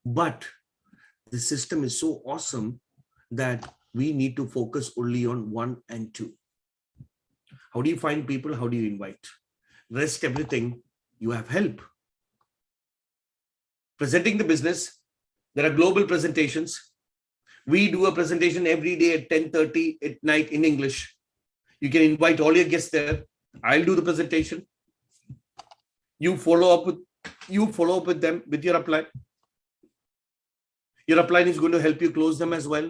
But the system is so awesome that we need to focus only on 1 and 2. How do you find people? How do you invite? Rest everything, you have help. Presenting the business, there are global presentations. We do a presentation every day at 10:30 at night in English. You can invite all your guests there. I'll do the presentation. You follow up with them with your upline. Your upline is going to help you close them as well.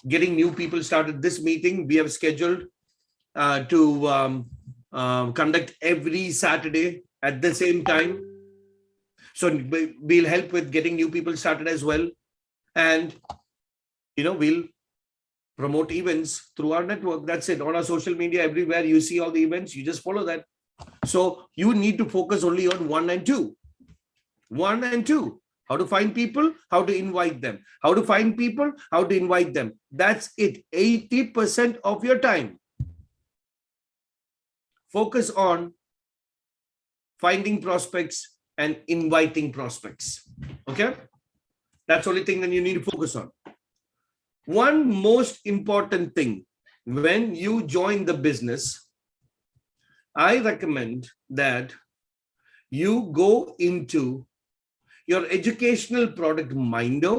Getting new people started. This meeting we have scheduled to conduct every Saturday at the same time. So we'll help with getting new people started as well. And, we'll promote events through our network. That's it. On our social media, everywhere you see all the events, you just follow that. So you need to focus only on 1 and 2. 1 and 2. How to find people, how to invite them. How to find people, how to invite them. That's it. 80% of your time. Focus on finding prospects and inviting prospects. Okay? That's the only thing that you need to focus on. One most important thing when you join the business, I recommend that you go into your educational product Mindo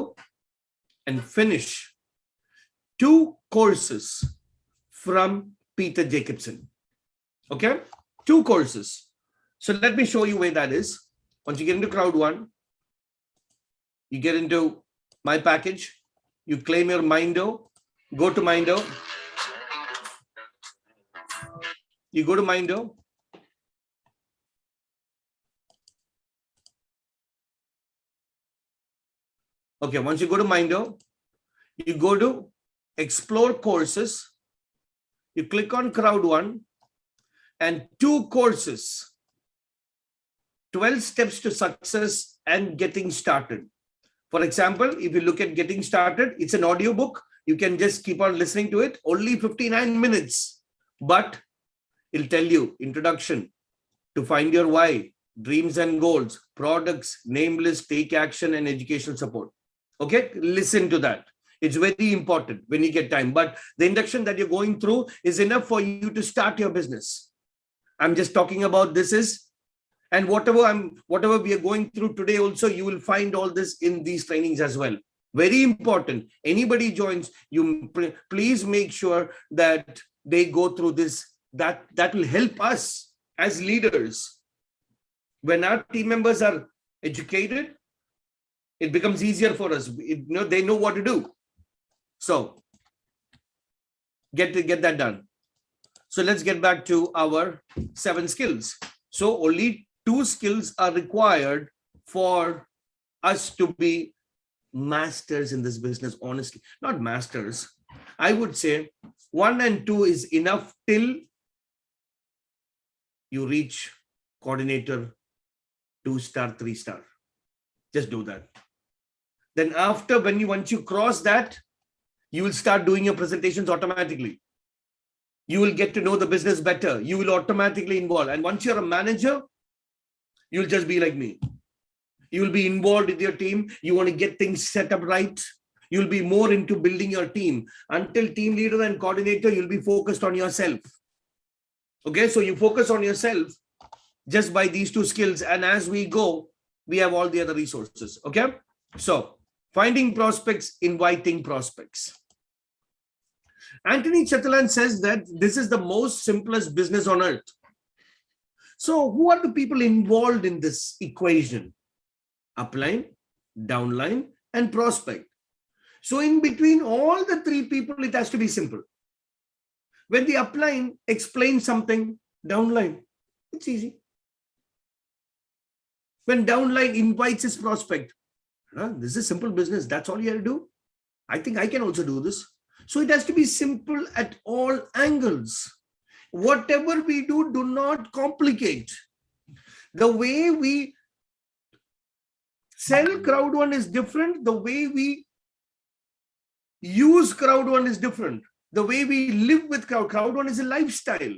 and finish 2 courses from Peter Jacobson. Okay? 2 courses. So let me show you where that is. Once you get into Crowd1, you get into my package, you claim your Mindo, go to Mindo. You go to Mindo. Okay, once you go to Mindo, you go to Explore Courses. You click on Crowd1 and 2 courses, 12 steps to success and getting started. For example, if you look at getting started, it's an audio book. You can just keep on listening to it. Only 59 minutes, but it'll tell you introduction to find your why, dreams and goals, products, name list, take action, and educational support. Okay, listen to that. It's very important when you get time. But the induction that you're going through is enough for you to start your business. I'm just talking about this is, and whatever we are going through today also, you will find all this in these trainings as well. Very important. Anybody joins, you please make sure that they go through this. That will help us as leaders. When our team members are educated, it becomes easier for us. They know what to do. So get that done. So let's get back to our 7 skills. So only 2 skills are required for us to be masters in this business. Honestly, not masters. I would say 1 and 2 is enough till you reach coordinator 2-star, 3-star. Just do that. Then after, once you cross that, you will start doing your presentations automatically. You will get to know the business better. You will automatically involve. And once you're a manager, you'll just be like me. You will be involved with your team. You want to get things set up right. You'll be more into building your team. Until team leader and coordinator, you'll be focused on yourself. Okay, so you focus on yourself just by these two skills. And as we go, we have all the other resources. Okay, so finding prospects, inviting prospects. Anthony Chatterland says that this is the most simplest business on earth. So who are the people involved in this equation? Upline, downline, and prospect. So in between all the three people, it has to be simple. When the upline explains something, downline, it's easy. When downline invites his prospect, this is simple business. That's all you have to do. I think I can also do this. So it has to be simple at all angles. Whatever we do, do not complicate. The way we sell Crowd1 is different. The way we use Crowd1 is different. The way we live with Crowd1 is a lifestyle.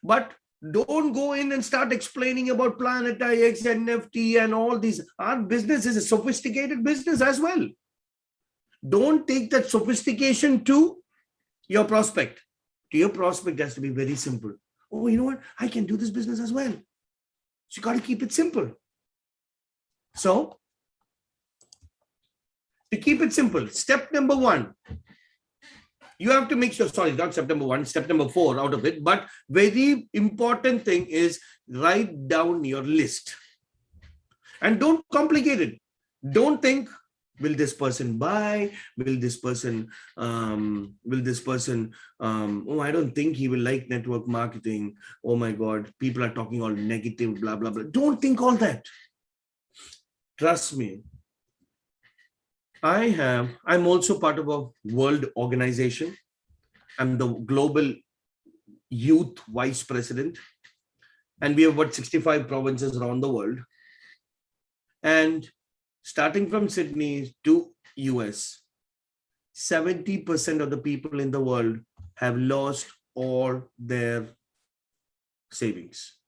But don't go in and start explaining about Planet IX, NFT and all these. Our business is a sophisticated business as well. Don't take that sophistication to your prospect. To your prospect, it has to be very simple. Oh, you know what? I can do this business as well. So you got to keep it simple. So, to keep it simple, step number 1, you have to make sure, sorry, not step number 1, step number 4 out of it, but very important thing is write down your list. And don't complicate it. Don't think, will this person buy? Will this person, oh, I don't think he will like network marketing. Oh my God, people are talking all negative, blah, blah, blah. Don't think all that. Trust me. I'm also part of a world organization. I'm the global youth vice president. And we have about 65 provinces around the world. And starting from Sydney to US, 70% of the people in the world have lost all their savings.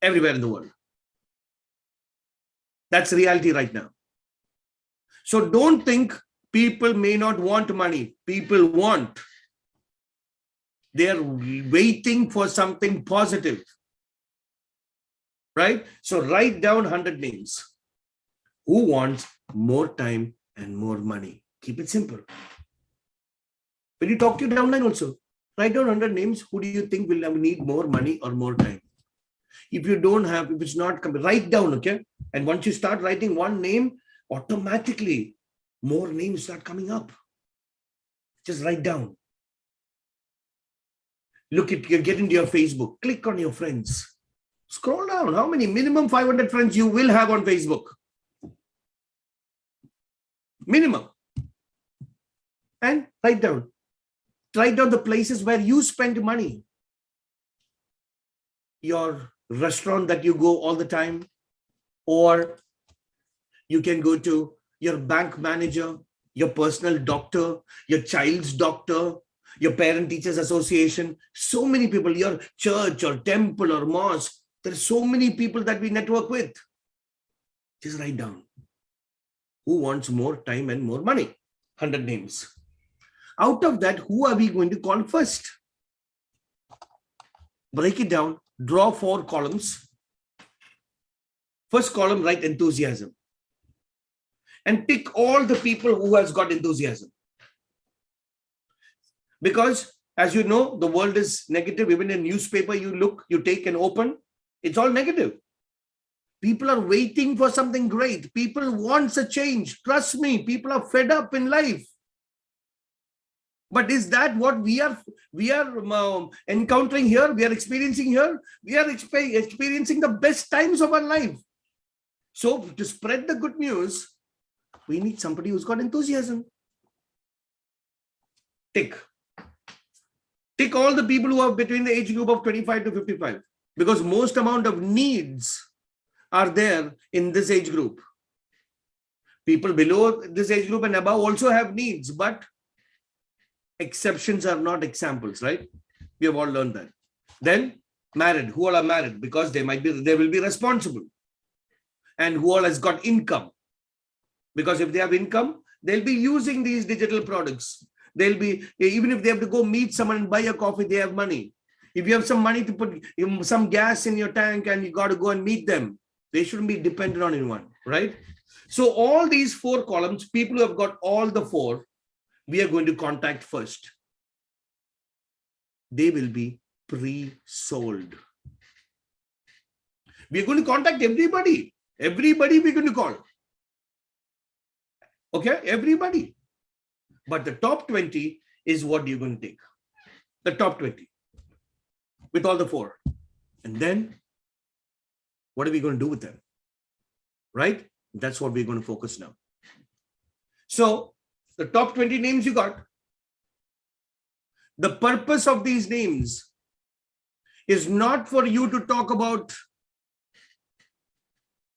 Everywhere in the world. That's reality right now. So don't think people may not want money. People want. They're waiting for something positive. Right? So write down 100 names. Who wants more time and more money? Keep it simple. When you talk to your downline also, write down 100 names. Who do you think will need more money or more time? If you don't have, if it's not coming, write down, okay? And once you start writing one name, automatically more names start coming up. Just write down. Look at, get into your Facebook, click on your friends. Scroll down. How many? Minimum 500 friends you will have on Facebook. Minimum. And write down. Write down the places where you spend money. Your restaurant that you go all the time, or you can go to your bank manager, your personal doctor, your child's doctor, your parent teachers association, so many people, your church or temple or mosque. There are so many people that we network with. Just write down. Who wants more time and more money? 100 names. Out of that, who are we going to call first? Break it down. Draw 4 columns. First column, write enthusiasm. And tick all the people who has got enthusiasm. Because as you know, the world is negative. Even in newspaper, you look, you take and open, it's all negative. People are waiting for something great. People want a change. Trust me, people are fed up in life. But is that what we are encountering here? We are experiencing here? We are experiencing the best times of our life. So to spread the good news, we need somebody who's got enthusiasm. Tick. Tick all the people who are between the age group of 25 to 55. Because most amount of needs are there in this age group. People below this age group and above also have needs, but exceptions are not examples, right? We have all learned that. Then married, who all are married? Because they will be responsible. and who all has got income. Because if they have income, they'll be using these digital products. They'll be, even if they have to go meet someone and buy a coffee, they have money. If you have some money to put some gas in your tank and you got to go and meet them, they shouldn't be dependent on anyone, right? So all these 4 columns, people who have got all the 4, we are going to contact first. They will be pre-sold. We are going to contact everybody. Everybody we're going to call. Okay, everybody. But the top 20 is what you're going to take. The top 20 with all the 4. And then what are we going to do with them? Right? That's what we're going to focus now. So the top 20 names you got. The purpose of these names is not for you to talk about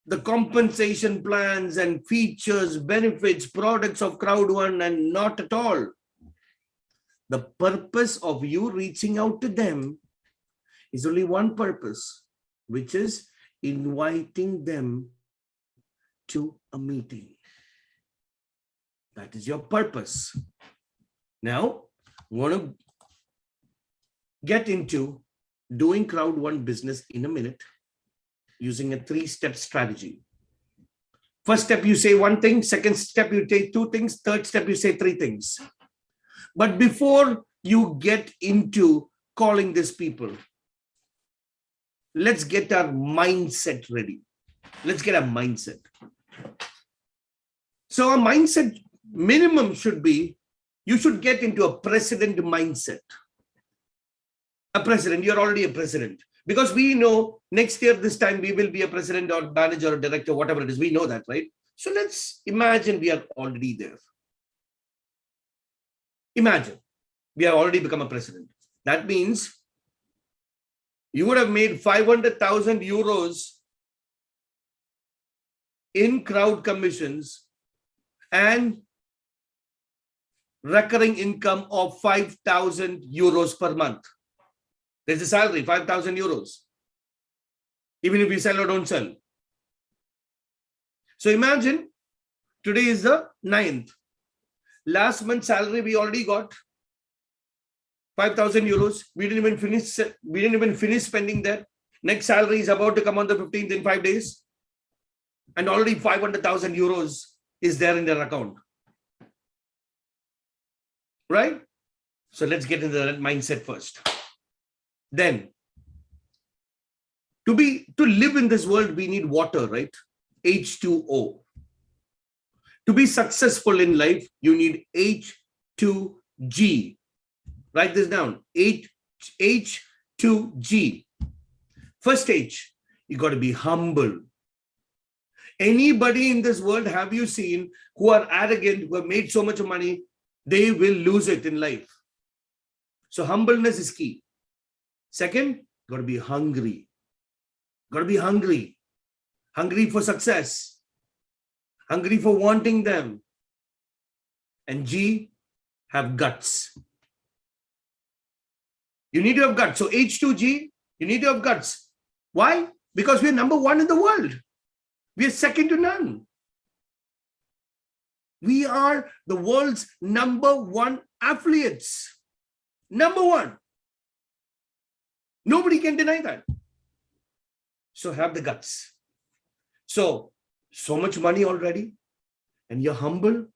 the compensation plans and features, benefits, products of Crowd1, and not at all. The purpose of you reaching out to them is only one purpose, which is inviting them to a meeting. That is your purpose. Now, I want to get into doing Crowd1 business in a minute using a 3-step strategy. First step, you say one thing. Second step, you take 2 things. Third step, you say 3 things. But before you get into calling these people, let's get our mindset ready. Let's get our mindset. So our mindset minimum should be, you should get into a president mindset. A president, you're already a president. Because we know next year, this time, we will be a president or manager or director, whatever it is. We know that, right? So let's imagine we are already there. Imagine we have already become a president. That means you would have made 500,000 euros in crowd commissions and recurring income of 5,000 euros per month. There's a salary, 5,000 euros, even if we sell or don't sell. So imagine today is the 9th. Last month's salary we already got 5,000 euros. We didn't even finish spending that. Next salary is about to come on the 15th in 5 days. And already 500,000 euros is there in their account. Right? So let's get into that mindset first. Then, to live in this world, we need water, right? H2O. To be successful in life, you need H2G. Write this down. H2G. First H, you got to be humble. Anybody in this world have you seen who are arrogant, who have made so much money, they will lose it in life. So humbleness is key. Second, got to be hungry. Got to be hungry. Hungry for success. Hungry for wanting them. And G, have guts. You need to have guts. So H2G, you need to have guts. Why? Because we're number 1 in the world. We are second to none. We are the world's number 1 affiliates. Number 1. Nobody can deny that. So have the guts. So much money already, and you're humble,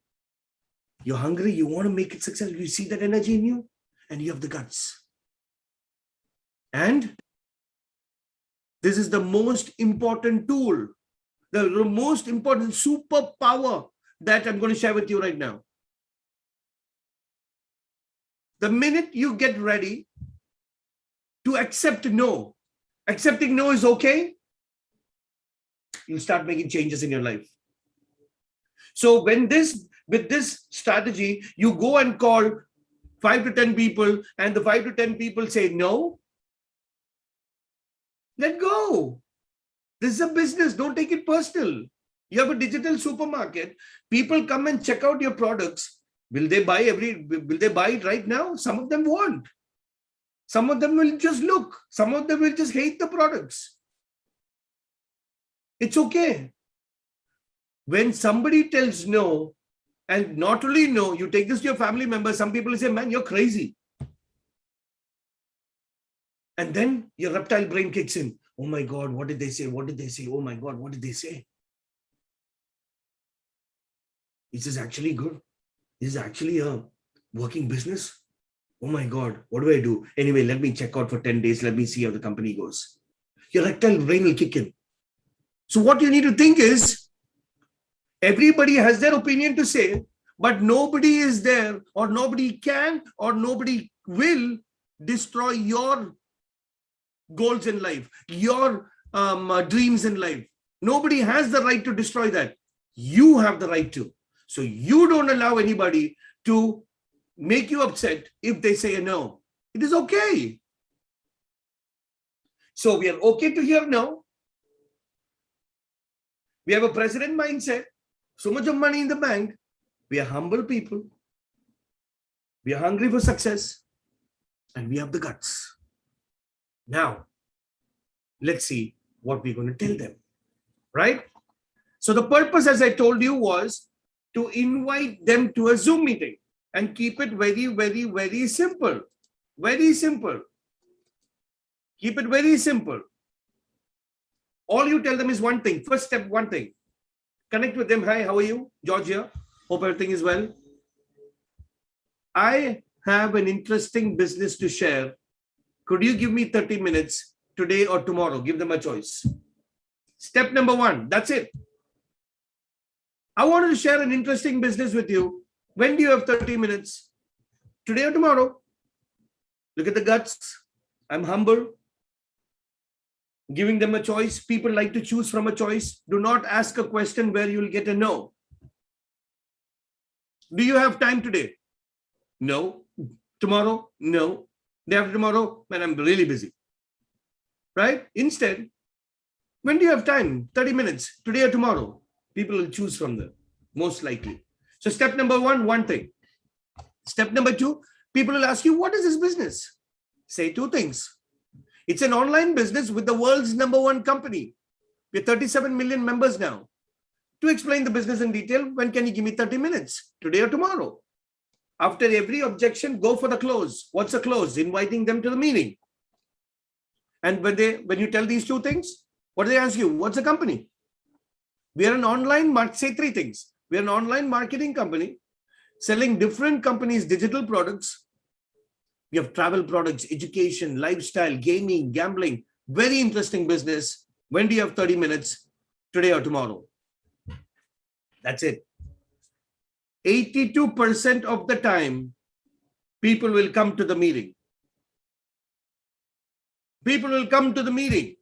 you're hungry, you want to make it successful. You see that energy in you, and you have the guts. And this is the most important tool, the most important superpower that I'm going to share with you right now. The minute you get ready to accept no, accepting no is okay, you'll start making changes in your life. So with this strategy, you go and call 5 to 10 people, and the 5 to 10 people say no, let go. This is a business. Don't take it personal. You have a digital supermarket. People come and check out your products. Will they buy it right now? Some of them won't. Some of them will just look. Some of them will just hate the products. It's okay. when somebody tells no, and not only no, you take this to your family members, some people say, man, you're crazy. And then your reptile brain kicks in. Oh my God, what did they say? What did they say? Oh my God, what did they say? Is this actually good? Is this actually a working business? Oh my God, what do I do? Anyway, let me check out for 10 days. Let me see how the company goes. Your reptile brain will kick in. So what you need to think is, everybody has their opinion to say, but nobody is there, or nobody can, or nobody will destroy your goals in life, your dreams in life. Nobody has the right to destroy that. You have the right to. So you don't allow anybody to make you upset if they say a no. It is okay. So we are okay to hear no. We have a president mindset, so much of money in the bank. We are humble people. We are hungry for success, and we have the guts. Now, let's see what we're going to tell them, right? So the purpose, as I told you, was to invite them to a Zoom meeting and keep it very, very, very simple. Very simple. Keep it very simple. All you tell them is one thing. First step, one thing. Connect with them. Hi, how are you? George here. Hope everything is well. I have an interesting business to share. Could you give me 30 minutes today or tomorrow? Give them a choice. Step number one. That's it. I wanted to share an interesting business with you. When do you have 30 minutes? Today or tomorrow? Look at the guts. I'm humble. Giving them a choice. People like to choose from a choice. Do not ask a question where you'll get a no. Do you have time today? No. Tomorrow? No. Day after tomorrow? Man, I'm really busy. Right? Instead, when do you have time? 30 minutes. Today or tomorrow? People will choose from them, most likely. So step number one thing. Step number two, people will ask you, what is this business? Say two things. It's an online business with the world's #1 company. We're 37 million members now. To explain the business in detail, when can you give me 30 minutes? Today or tomorrow? After every objection, go for the close. What's the close? Inviting them to the meeting. And when you tell these two things, what do they ask you? What's the company? We are an online, say three things. We are an online marketing company selling different companies' digital products. We have travel products, education, lifestyle, gaming, gambling. Very interesting business. When do you have 30 minutes? Today or tomorrow? That's it. 82% of the time, people will come to the meeting. People will come to the meeting.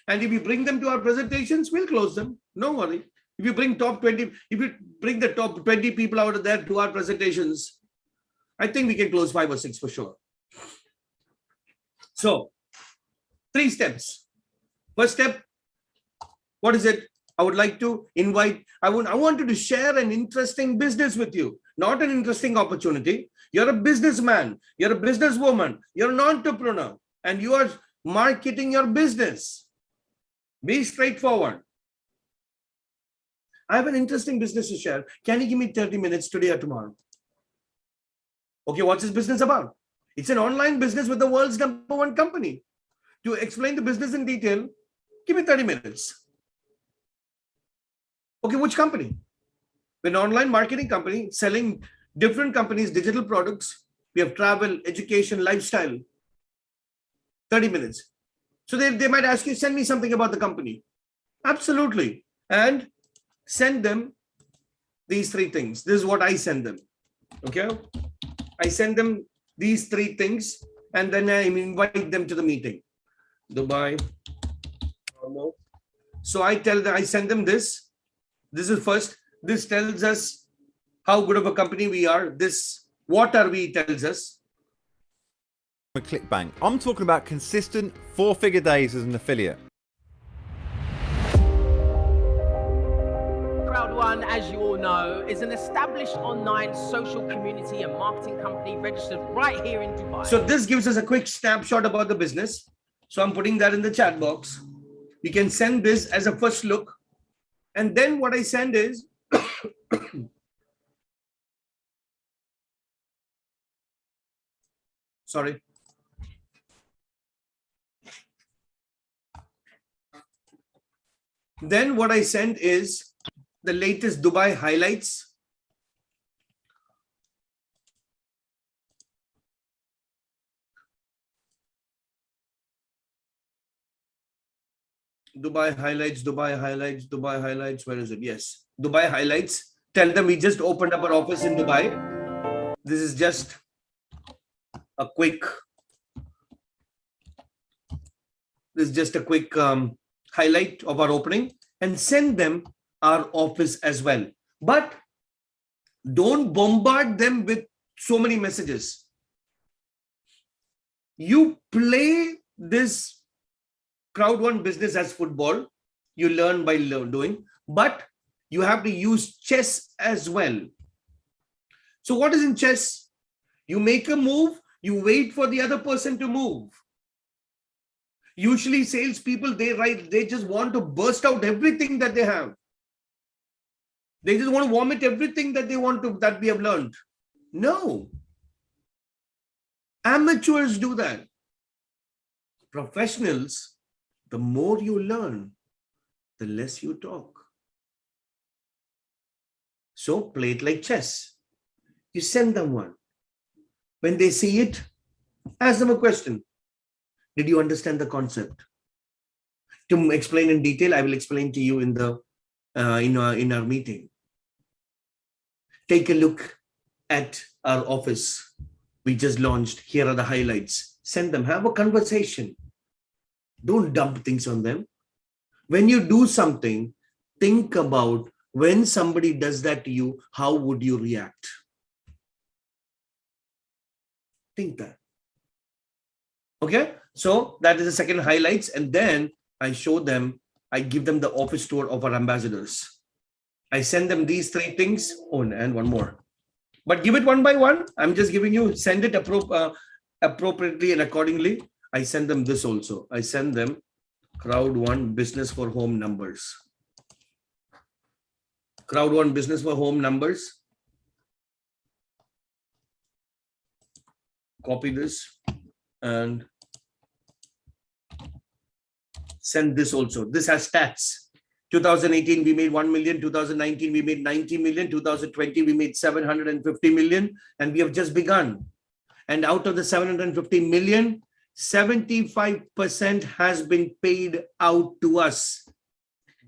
And if you bring them to our presentations, we'll close them. No worry. If you bring the top 20 people out of there to our presentations, I think we can close 5 or 6 for sure. So, 3 steps. First step, what is it? I would like to invite, I wanted to share an interesting business with you, not an interesting opportunity. You're a businessman, you're a businesswoman, you're an entrepreneur, and you are marketing your business. Be straightforward. I have an interesting business to share. Can you give me 30 minutes today or tomorrow? Okay, what's this business about? It's an online business with the world's #1 company. To explain the business in detail, give me 30 minutes. Okay, which company? We're an online marketing company selling different companies' digital products. We have travel, education, lifestyle. 30 minutes. So they might ask you, send me something about the company. Absolutely. And send them these 3 things. This is what I send them. Okay. I send them these 3 things and then I invite them to the meeting. Dubai. So I send them this. This is first. This tells us how good of a company we are. This, what are we, tells us. A ClickBank. I'm talking about consistent 4-figure days as an affiliate. Crowd1, as you all know, is an established online social community and marketing company registered right here in Dubai. So this gives us a quick snapshot about the business. So I'm putting that in the chat box. You can send this as a first look. And then what I send is, sorry. Then what I send is the latest Dubai highlights. Dubai highlights, Dubai highlights, Dubai highlights. Where is it? Yes. Dubai highlights. Tell them we just opened up our office in Dubai. This is just a quick, highlight of our opening, and send them our office as well. But don't bombard them with so many messages. You play this Crowd1 business as football. You learn by doing, but you have to use chess as well. So what is in chess? You make a move, you wait for the other person to move. Usually salespeople, they just want to burst out everything that they have. They just want to vomit everything that that we have learned. No. Amateurs do that. Professionals, the more you learn, the less you talk. So play it like chess. You send them one. When they see it, ask them a question. Did you understand the concept? To explain in detail, I will explain to you in the in our meeting. Take a look at our office. We just launched. Here are the highlights. Send them. Have a conversation. Don't dump things on them. When you do something, think about when somebody does that to you, how would you react? Think that. Okay, so that is the second highlights. And then I show them, I give them the office tour of our ambassadors. I send them these three things. Oh, and one more. But give it one by one. I'm just giving you, send it appropriately and accordingly. I send them this also. I send them Crowd1 business for home numbers. Crowd1 business for home numbers. Copy this and send this also. This has stats. 2018, we made 1 million. 2019, we made 90 million. 2020, we made 750 million. And we have just begun. And out of the 750 million, 75% has been paid out to us.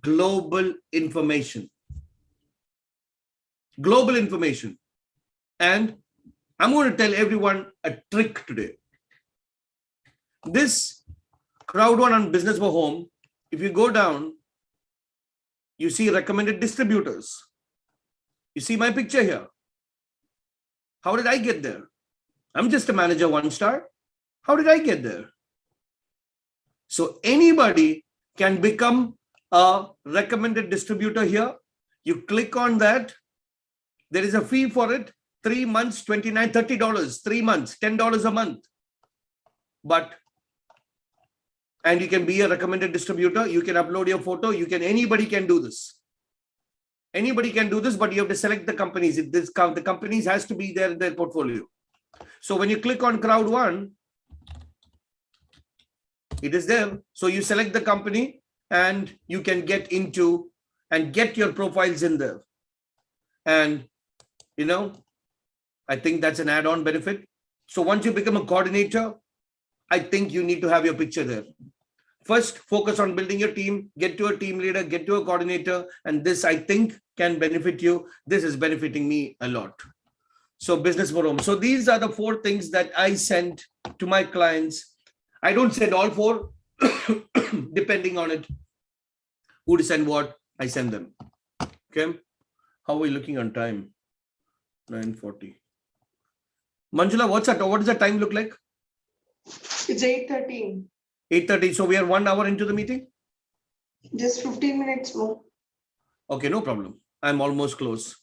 Global information. Global information. And I'm going to tell everyone a trick today. This Crowd1 on business for home, if you go down, you see recommended distributors. You see my picture here. How did I get there? I'm just a manager 1-star. How did I get there? So anybody can become a recommended distributor here. You click on that. There is a fee for it. 3 months, $29, $30, 3 months, $10 a month. And you can be a recommended distributor. You can upload your photo. Anybody can do this. Anybody can do this, but you have to select the companies. The companies has to be there in their portfolio. So when you click on Crowd1, it is there. So you select the company and you can get into and get your profiles in there. And, I think that's an add-on benefit. So once you become a coordinator, I think you need to have your picture there. First, focus on building your team, get to a team leader, get to a coordinator, and this, I think, can benefit you. This is benefiting me a lot. So business for home. So these are the 4 things that I send to my clients. I don't send all 4, depending on it. Who to send what, I send them. Okay. How are we looking on time? 9:40. Manjula, what does the time look like? It's 8:13. 8:30. So we are 1 hour into the meeting? Just 15 minutes more. Okay, no problem. I'm almost close.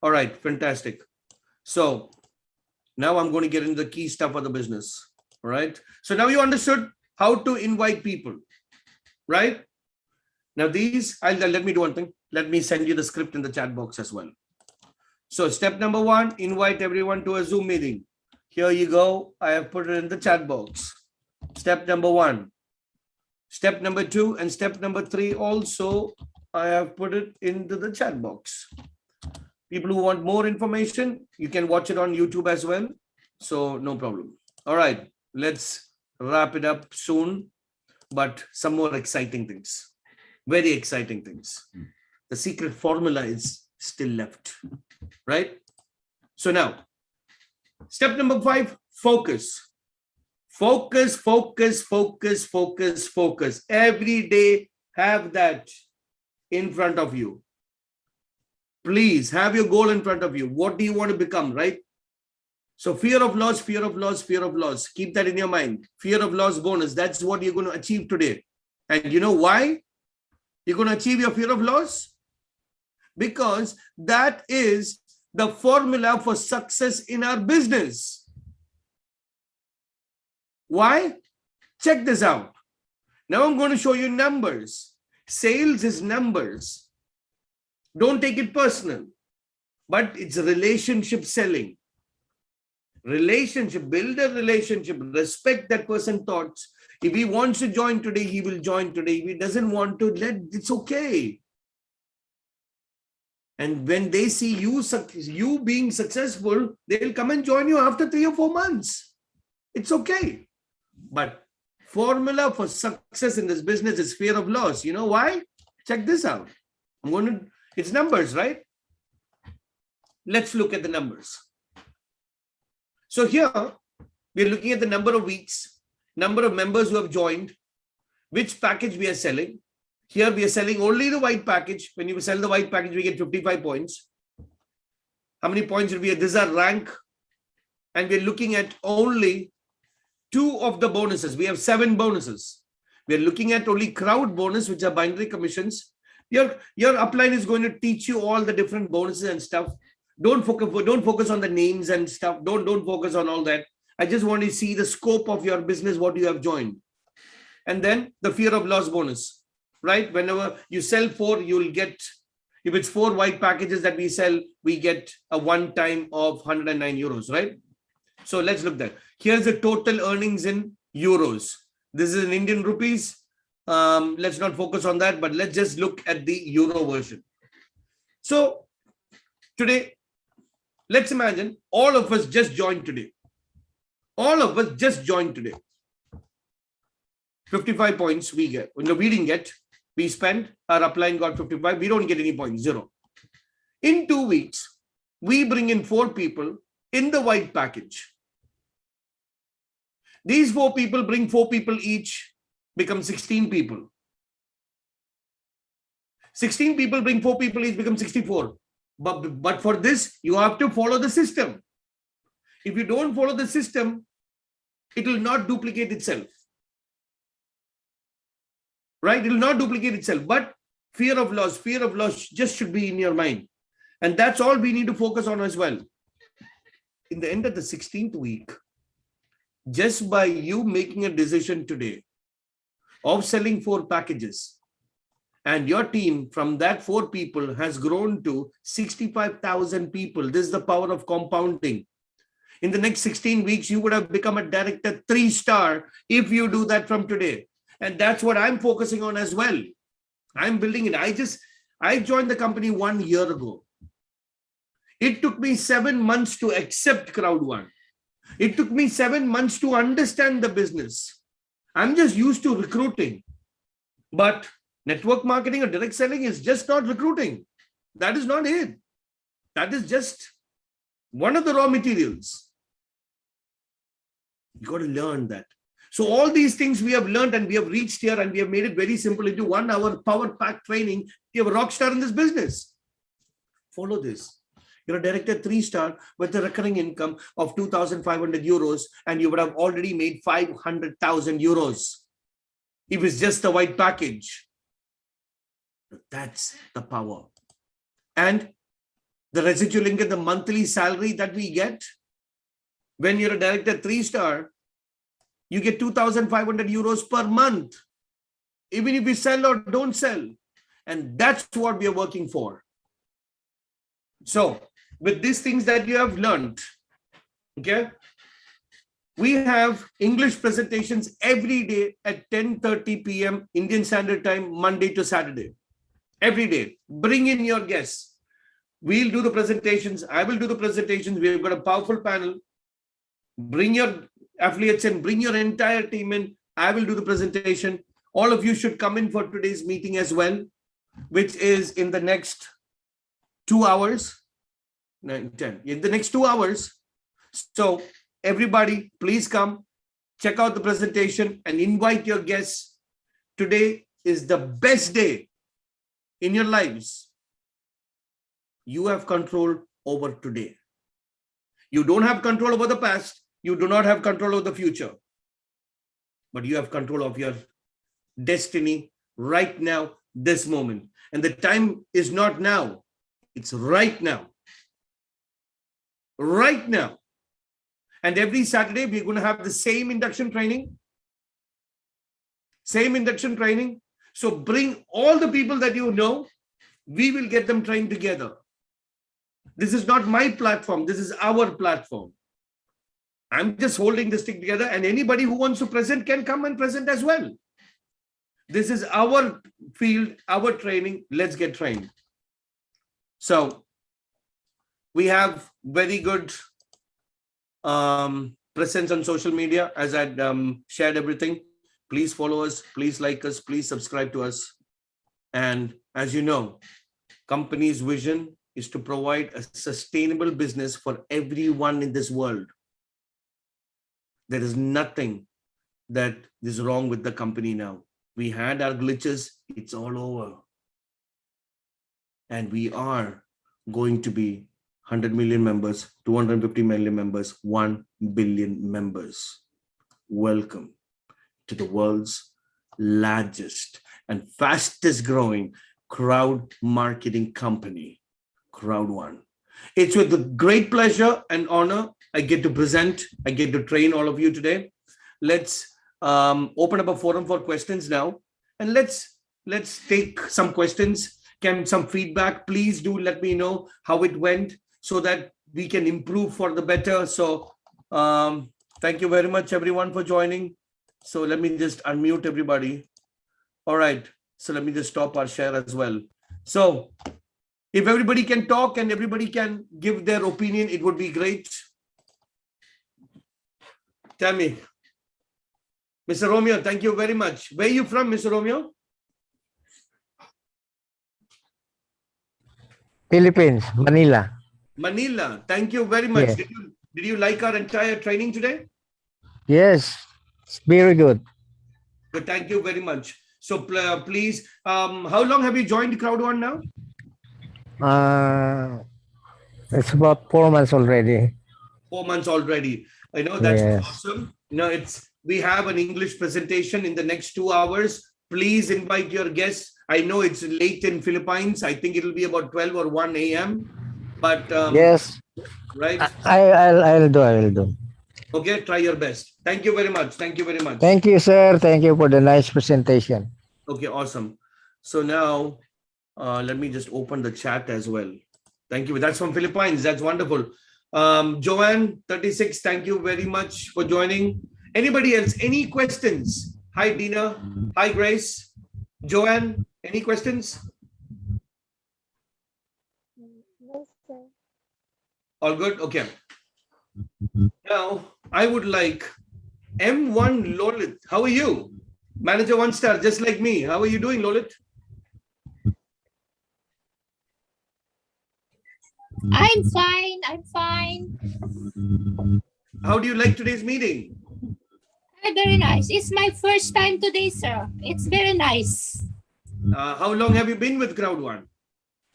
All right, fantastic. So now I'm going to get into the key stuff of the business. All right. So now you understood how to invite people, right? Now these, let me do one thing. let me send you the script in the chat box as well. So step number 1, invite everyone to a Zoom meeting. Here you go. I have put it in the chat box. Step number 1. Step number 2 and step number 3 also, I have put it into the chat box. People who want more information, you can watch it on YouTube as well. So no problem. All right, let's wrap it up soon, but some more exciting things, very exciting things. The secret formula is still left, right? So now, step number 5, focus. Focus, focus, focus, focus, focus. Every day, have that in front of you. Please have your goal in front of you. What do you want to become, right? So fear of loss, fear of loss, fear of loss. Keep that in your mind. Fear of loss bonus. That's what you're going to achieve today. And you know why you're going to achieve your fear of loss? Because that is the formula for success in our business. Why? Check this out. Now I'm going to show you numbers. Sales is numbers. Don't take it personal, but it's relationship selling. Relationship, build a relationship, respect that person's thoughts. If he wants to join today, he will join today. If he doesn't want to, it's okay. And when they see you being successful, they'll come and join you after 3 or 4 months. It's okay. But formula for success in this business is fear of loss. You know why? Check this out. It's numbers, right? Let's look at the numbers. So here, we're looking at the number of weeks, number of members who have joined, which package we are selling. Here, we are selling only the white package. When you sell the white package, we get 55 points. How many points will we? These are rank. And we're looking at only 2 of the bonuses. We have 7 bonuses. We're looking at only crowd bonus, which are binary commissions. Your upline is going to teach you all the different bonuses and stuff. Don't focus on the names and stuff. Don't focus on all that. I just want to see the scope of your business, what you have joined. And then the fear of loss bonus, right? Whenever you sell 4, you'll get, if it's 4 white packages that we sell, we get a one time of 109 euros, right? So let's look at that. Here's the total earnings in euros. This is in Indian rupees. Let's not focus on that, but let's just look at the euro version. So today, let's imagine all of us just joined today. All of us just joined today. 55 points we get. No, we didn't get. We spent, our upline got 55. We don't get any points, 0. In 2 weeks, we bring in 4 people in the white package. These 4 people bring 4 people each, become 16 people. 16 people bring 4 people each, become 64. But for this, you have to follow the system. If you don't follow the system, it will not duplicate itself. Right? It will not duplicate itself. But fear of loss just should be in your mind. And that's all we need to focus on as well. In the end of the 16th week, just by you making a decision today of selling 4 packages, and your team from that 4 people has grown to 65,000 people. This is the power of compounding. In the next 16 weeks, you would have become a director 3-star if you do that from today. And that's what I'm focusing on as well. I'm building it. I joined the company 1 year ago. It took me 7 months to accept Crowd1. It took me 7 months to understand the business. I'm just used to recruiting. But network marketing or direct selling is just not recruiting. That is not it. That is just one of the raw materials. You got to learn that. So all these things we have learned and we have reached here and we have made it very simple into 1 hour power pack training. You have a rock star in this business. Follow this. You're a director 3-star with a recurring income of 2,500 euros and you would have already made 500,000 euros. If it's just a white package. That's the power. And the residual income, the monthly salary that we get, when you're a director 3-star, you get 2,500 euros per month. Even if you sell or don't sell. And that's what we are working for. So with these things that you have learned, okay, we have English presentations every day at 10:30 p.m. Indian Standard Time, Monday to Saturday. Every day. Bring in your guests. We'll do the presentations. I will do the presentations. We've got a powerful panel. Bring your affiliates in. Bring your entire team in. I will do the presentation. All of you should come in for today's meeting as well, which is in the next 2 hours. 9, 10. In the next 2 hours. So everybody, please come, check out the presentation and invite your guests. Today is the best day in your lives. You have control over today. You don't have control over the past. You do not have control over the future. But you have control of your destiny right now, this moment. And the time is not now. It's right now. Right now. And every Saturday, we're going to have the same induction training. Same induction training. So bring all the people that you know. We will get them trained together. This is not my platform. This is our platform. I'm just holding this thing together, and anybody who wants to present can come and present as well. This is our field, our training. Let's get trained. So we have very good presence on social media, as I shared everything. Please follow us, please like us, please subscribe to us. And as you know, company's vision is to provide a sustainable business for everyone in this world. There is nothing that is wrong with the company now. We had our glitches, it's all over. And we are going to be 100 million members, 250 million members, 1 billion members. Welcome to the world's largest and fastest growing crowd marketing company, Crowd1. It's with great pleasure and honor I get to present, I get to train all of you today. Let's open up a forum for questions now, and let's take some questions. Some feedback, please do let me know how it went so that we can improve for the better. So thank you very much everyone for joining. So let me just unmute everybody. All right, so let me just stop our share as well. So if everybody can talk and everybody can give their opinion, it would be great. Tell me. Mr. Romeo, thank you very much. Where are you from, Mr. Romeo? Philippines, Manila. Manila. Thank you very much. Yes. Did you like our entire training today? Yes, it's very good. Good. Thank you very much. So please, how long have you joined Crowd1 now? It's about 4 months already. 4 months already. I know that's Yes. awesome. You know, we have an English presentation in the next 2 hours. Please invite your guests. I know it's late in Philippines. I think it'll be about 12 or 1 a.m. But Yes, right. I'll do. Okay, try your best. Thank you very much. Thank you very much. Thank you, sir. Thank you for the nice presentation. Okay, awesome. So now let me just open the chat as well. Thank you. That's from Philippines. That's wonderful. Joanne 36, thank you very much for joining. Anybody else? Any questions? Hi, Dina. Hi, Grace. Joanne, any questions? No, sir. All good? Okay. Now, I would like M1 Lolit. How are you? Manager 1-star, just like me. How are you doing, Lolit? I'm fine. I'm fine. How do you like today's meeting? Very nice. It's my first time today, sir. It's very nice. How long have you been with Crowd1?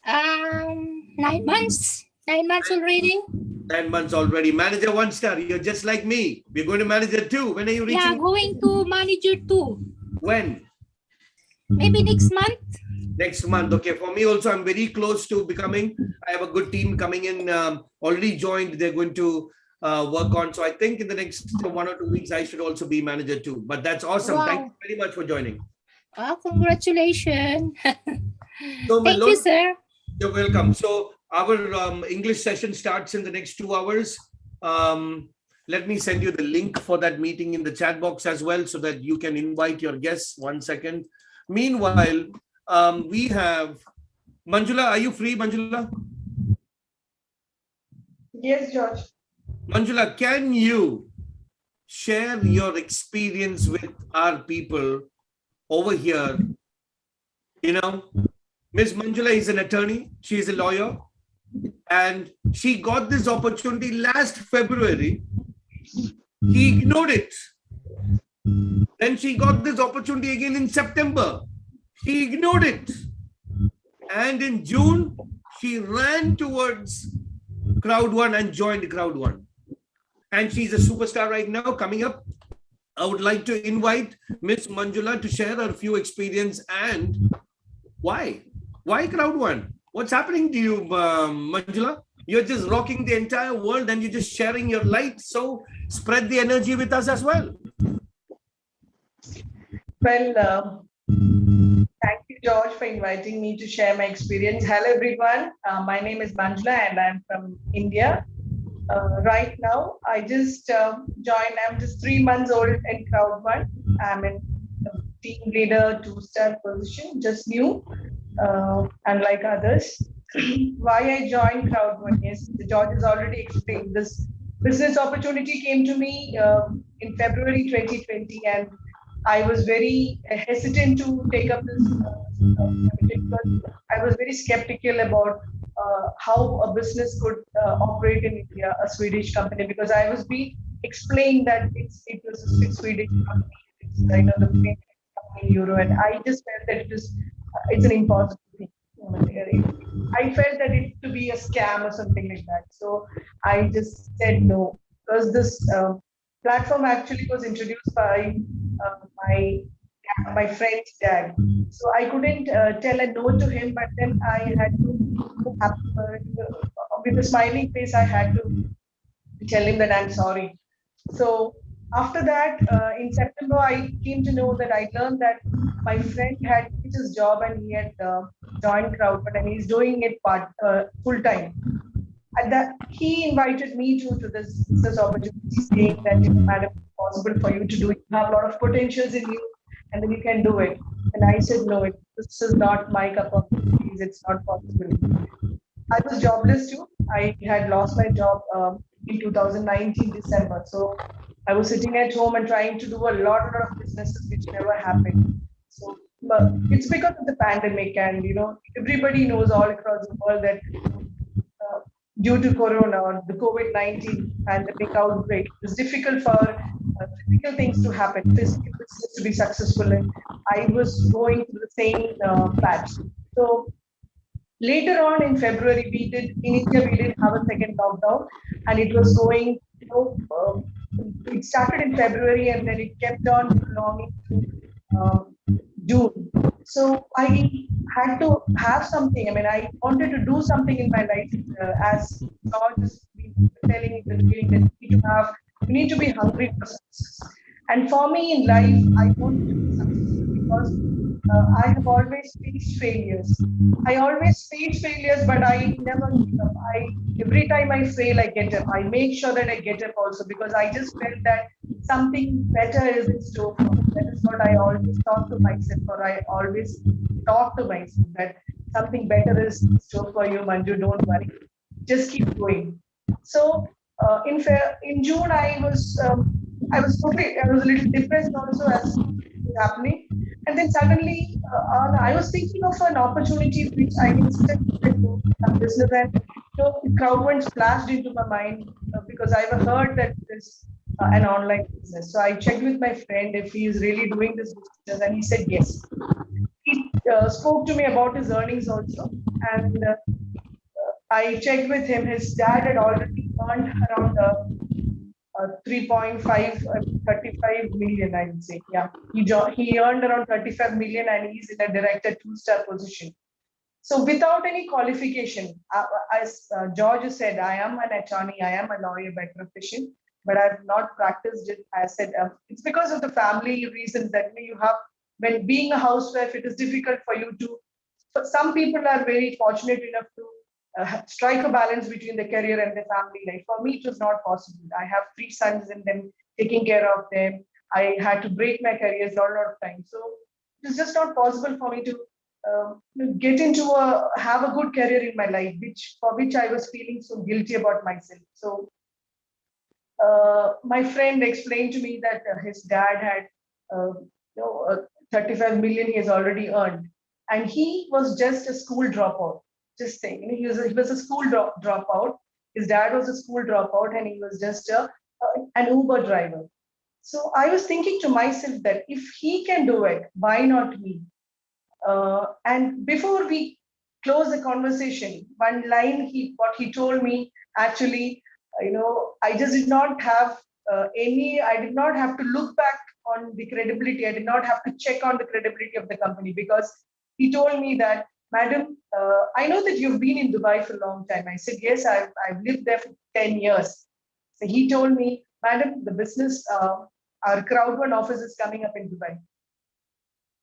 9 months. 9 months already. 10 months already. Manager 1-star, you're just like me. We're going to manager 2. When are you reaching? Yeah, going to manager 2. When? Maybe next month. Next month. Okay. For me also, I'm very close to becoming. I have a good team coming in, already joined. They're going to work on. So I think in the next 1 or 2 weeks, I should also be manager 2. But that's awesome. Wow. Thank you very much for joining. Oh, congratulations. So, Thank you, Melon, sir. you're welcome. So our English session starts in the next 2 hours. Let me send you the link for that meeting in the chat box as well, so that you can invite your guests. 1 second. Meanwhile, we have Manjula. Are you free, Manjula? Yes, George. Manjula, can you share your experience with our people over here? Miss Manjula is an attorney. She is a lawyer. And she got this opportunity last February. She ignored it. Then she got this opportunity again in September. She ignored it. And in June, she ran towards Crowd1 and joined Crowd1. And she's a superstar right now. Coming up, I would like to invite Miss Manjula to share her few experience and why. Why Crowd1? What's happening to you, Manjula? You're just rocking the entire world and you're just sharing your light. So spread the energy with us as well. Well, thank you, George, for inviting me to share my experience. Hello, everyone. My name is Manjula and I'm from India. Right now, I just joined. I'm just 3 months old in Crowd1. I'm in team leader 2-star position, just new, unlike others. Why I joined Crowd1 is George has already explained. This business opportunity came to me in February 2020, and I was very hesitant to take up this because I was very skeptical about how a business could operate in India, a Swedish company, because I was being explained that it was a Swedish company, it's the payment in euro, and I just felt that it's an impossible thing. I felt that it to be a scam or something like that. So I just said no, because this platform actually was introduced by my friend's dad. So I couldn't tell a no to him, but then I had to, with a smiling face, I had to tell him that I'm sorry. So after that, in September, I came to know that I learned that my friend had quit his job and he had joined Crowd1 and he's doing it full time. And that he invited me to this business opportunity, saying that madam, it's possible for you to do it. You have a lot of potentials in you, and then you can do it. And I said, no, this is not my cup of tea. It's not possible. I was jobless too. I had lost my job in 2019 December. So I was sitting at home and trying to do a lot of businesses which never happened. So but it's because of the pandemic, and everybody knows all across the world that due to Corona or the COVID-19 pandemic outbreak, it's difficult for physical things to happen, physical business to be successful. And I was going through the same patch. So later on in February, in India, we did have a second lockdown, and it was going, it started in February and then it kept on prolonging to June. So I had to have something. I mean, I wanted to do something in my life, as George has been telling me, that you need to be hungry for success. And for me in life, I wanted to be successful because I have always faced failures. I always face failures, but I never give up. Every time I fail, I get up. I make sure that I get up also, because I just felt that something better is in store for me. That is what I always talk to myself, or I always talk to myself, that something better is in store for you, Manju. Don't worry, just keep going. So in June, I was I was a little depressed also as it was happening. And then suddenly, I was thinking of an opportunity which I can step into some business, and Crowd1 splashed into my mind because I've heard that there's an online business. So I checked with my friend if he is really doing this business, and he said yes. He spoke to me about his earnings also, and I checked with him. His dad had already earned around 3.5, 35 million, I would say. Yeah, he earned around 35 million, and he's in a director 2-star position. So without any qualification, as George said, I am an attorney, I am a lawyer by profession, but I've not practiced it. I said it's because of the family reasons that you have. When being a housewife, it is difficult for you to some people are very fortunate enough to strike a balance between the career and the family life. For me, it was not possible. I have 3 sons and then taking care of them. I had to break my careers a lot of times. So it was just not possible for me to get into have a good career in my life, for which I was feeling so guilty about myself. So my friend explained to me that his dad had, 35 million he has already earned, and he was just a school dropout. Just saying, he was a school dropout. His dad was a school dropout, and he was just an Uber driver. So I was thinking to myself that if he can do it, why not me? And before we close the conversation, one line what he told me actually, I just did not have I did not have to look back on the credibility. I did not have to check on the credibility of the company, because he told me that, Madam, I know that you've been in Dubai for a long time. I said, yes, I've lived there for 10 years. So he told me, Madam, the business, our Crowd1 office is coming up in Dubai.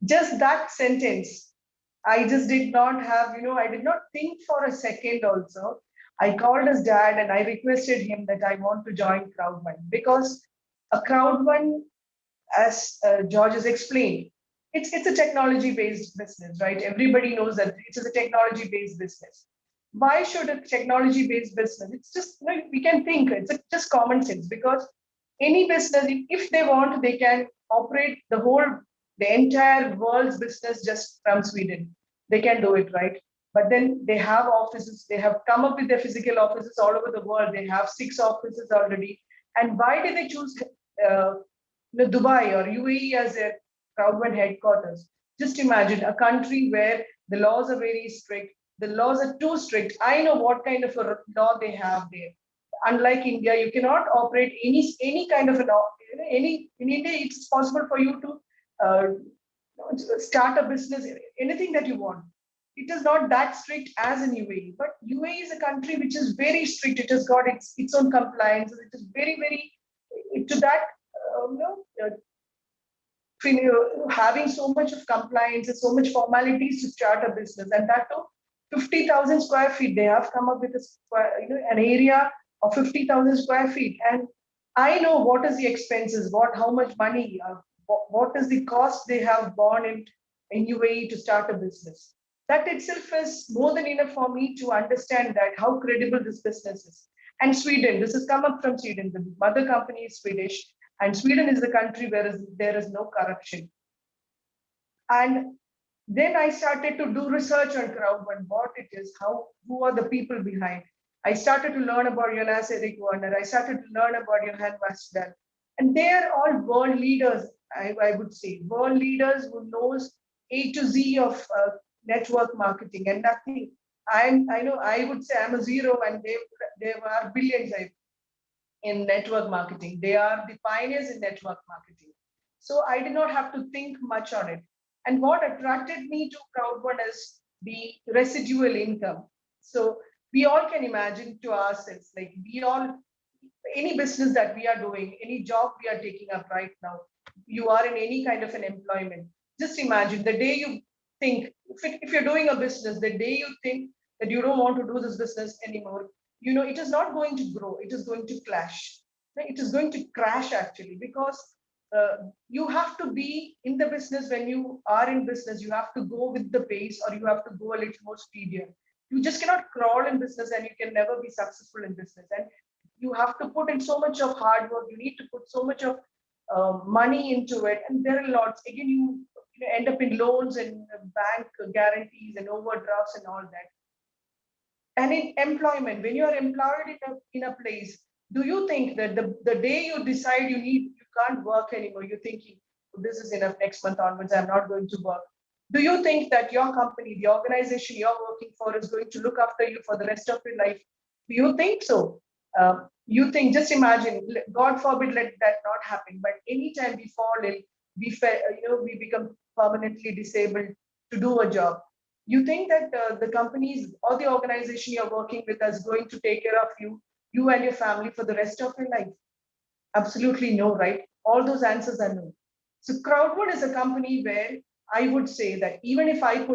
Just that sentence, I just did not have, I did not think for a second also. I called his dad and I requested him that I want to join Crowd1, because a Crowd1, as George has explained, it's a technology-based business, right? Everybody knows that it is a technology-based business. Why should a technology-based business? It's just, we can think, it's just common sense, because any business, if they want, they can operate the entire world's business just from Sweden. They can do it, right? But then they have offices, they have come up with their physical offices all over the world. They have 6 offices already. And why did they choose Dubai or UAE as their Crowd1 headquarters? Just imagine a country where the laws are very strict. The laws are too strict. I know what kind of a law they have there. Unlike India, you cannot operate any kind of a law. In India, it's possible for you to start a business, anything that you want. It is not that strict as in UAE, but UAE is a country which is very strict. It has got its own compliance. It is very, very to that, having so much of compliance and so much formalities to start a business, and that too, 50,000 square feet. They have come up with an area of 50,000 square feet, and I know what is the expenses, how much money, what is the cost they have borne in UAE to start a business. That itself is more than enough for me to understand that how credible this business is. And Sweden, this has come up from Sweden. The mother company is Swedish, and Sweden is the country where there is no corruption. And then I started to do research on Crowd1, what it is, who are the people behind. I started to learn about Jonas Erik Werner. I started to learn about Johan Masvidal. And they are all world leaders, I would say. World leaders who knows A to Z of network marketing and nothing. I know I would say I'm a zero, and they are billions in network marketing. They are the pioneers in network marketing. So I did not have to think much on it. And what attracted me to Crowd1 is the residual income. So we all can imagine to ourselves, like any business that we are doing, any job we are taking up right now, you are in any kind of an employment. Just imagine the day you think, if you're doing a business, the day you think that you don't want to do this business anymore, it is not going to grow. It is going to clash. It is going to crash actually, because you have to be in the business. When you are in business, you have to go with the pace, or you have to go a little more speedier. You just cannot crawl in business, and you can never be successful in business. And you have to put in so much of hard work. You need to put so much of money into it. And there are lots. Again, you end up in loans and bank guarantees and overdrafts and all that. And in employment, when you are employed in a place, do you think that the day you decide you can't work anymore, you're thinking, this is enough, next month onwards, I'm not going to work. Do you think that your company, the organization you're working for, is going to look after you for the rest of your life? Do you think so? You think, just imagine, God forbid, let that not happen. But anytime we fall ill, we become permanently disabled to do a job. You think that the companies or the organization you're working with is going to take care of you and your family for the rest of your life? Absolutely no, right? All those answers are no. So Crowd1 is a company where I would say that even if I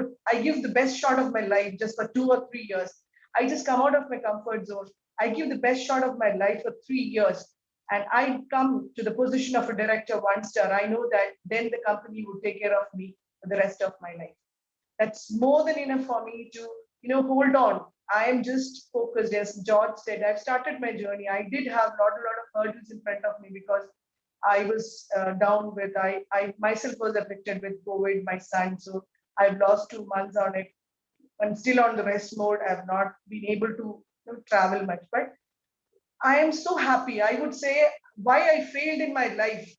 give the best shot of my life just for 2 or 3 years. I just come out of my comfort zone. I give the best shot of my life for 3 years. And I come to the position of a director 1 star. I know that then the company would take care of me for the rest of my life. That's more than enough for me to, hold on. I am just focused. As George said, I've started my journey. I did have a lot of hurdles in front of me because I was down with, I myself was affected with COVID, my son. So I've lost 2 months on it. I'm still on the rest mode. I've not been able to travel much, but I am so happy. I would say why I failed in my life.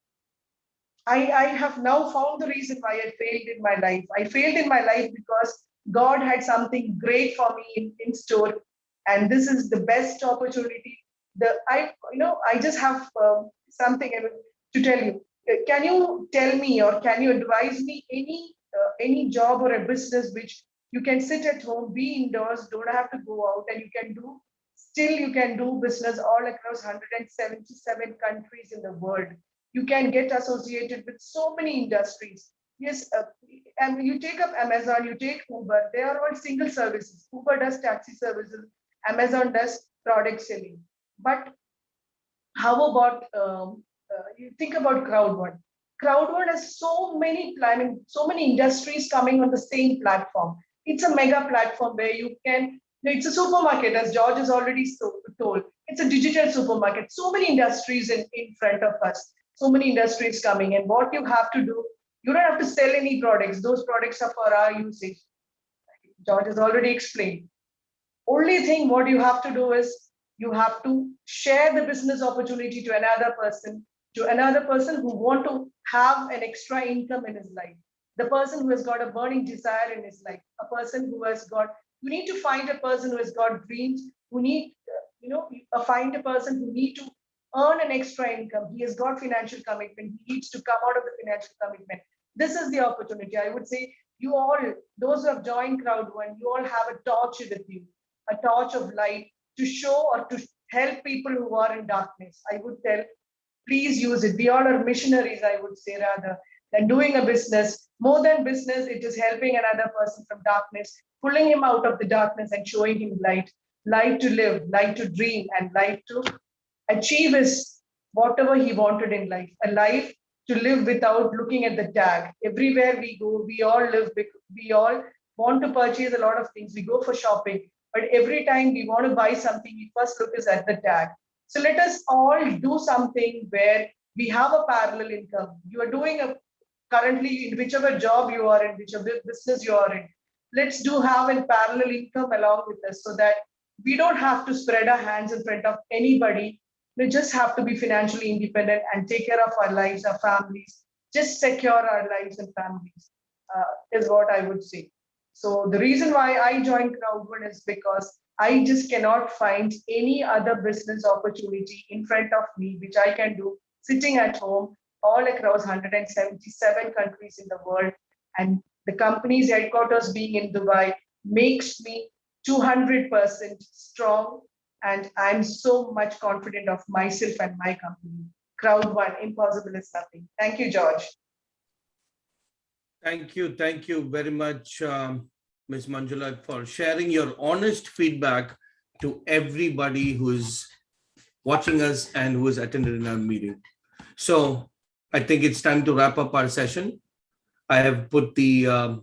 I have now found the reason why I failed in my life. I failed in my life because God had something great for me in store, and this is the best opportunity. I just have something to tell you. Can you tell me or can you advise me any job or a business which you can sit at home, be indoors, don't have to go out, and you can do business all across 177 countries in the world. You can get associated with so many industries. Yes, and you take up Amazon, you take Uber, they are all single services. Uber does taxi services, Amazon does product selling. But how about you think about Crowd1? Crowd1 has so many planning, so many industries coming on the same platform. It's a mega platform where you can. It's a supermarket, as George has already told. It's a digital supermarket. So many industries in front of us. So many industries coming, and what you have to do, you don't have to sell any products. Those products are for our usage. George has already explained. Only thing what you have to do is you have to share the business opportunity to another person who want to have an extra income in his life, the person who has got a burning desire in his life, a person who has got, you need to find a person who has got dreams, who need, find a person who need to earn an extra income. He has got financial commitment. He needs to come out of the financial commitment. This is the opportunity. I would say you all, those who have joined Crowd1, you all have a torch with you, a torch of light to show or to help people who are in darkness. I would tell, please use it. We all are missionaries, I would say, rather than doing a business. More than business, it is helping another person from darkness, pulling him out of the darkness and showing him light, light to live, light to dream, and light to achieve his whatever he wanted in life, a life to live without looking at the tag. Everywhere we go, we all live, we all want to purchase a lot of things. We go for shopping, but every time we want to buy something, we first look is at the tag. So let us all do something where we have a parallel income. You are doing currently in whichever job you are in, whichever business you are in. Let's have a parallel income along with us so that we don't have to spread our hands in front of anybody. We just have to be financially independent and take care of our lives, our families, just secure our lives and families is what I would say. So the reason why I joined Crowd1 is because I just cannot find any other business opportunity in front of me, which I can do sitting at home all across 177 countries in the world. And the company's headquarters being in Dubai makes me 200% strong. And I'm so much confident of myself and my company. Crowd1, impossible is nothing. Thank you, George. Thank you very much, Ms. Manjula, for sharing your honest feedback to everybody who is watching us and who has attended in our meeting. So I think it's time to wrap up our session. I have put the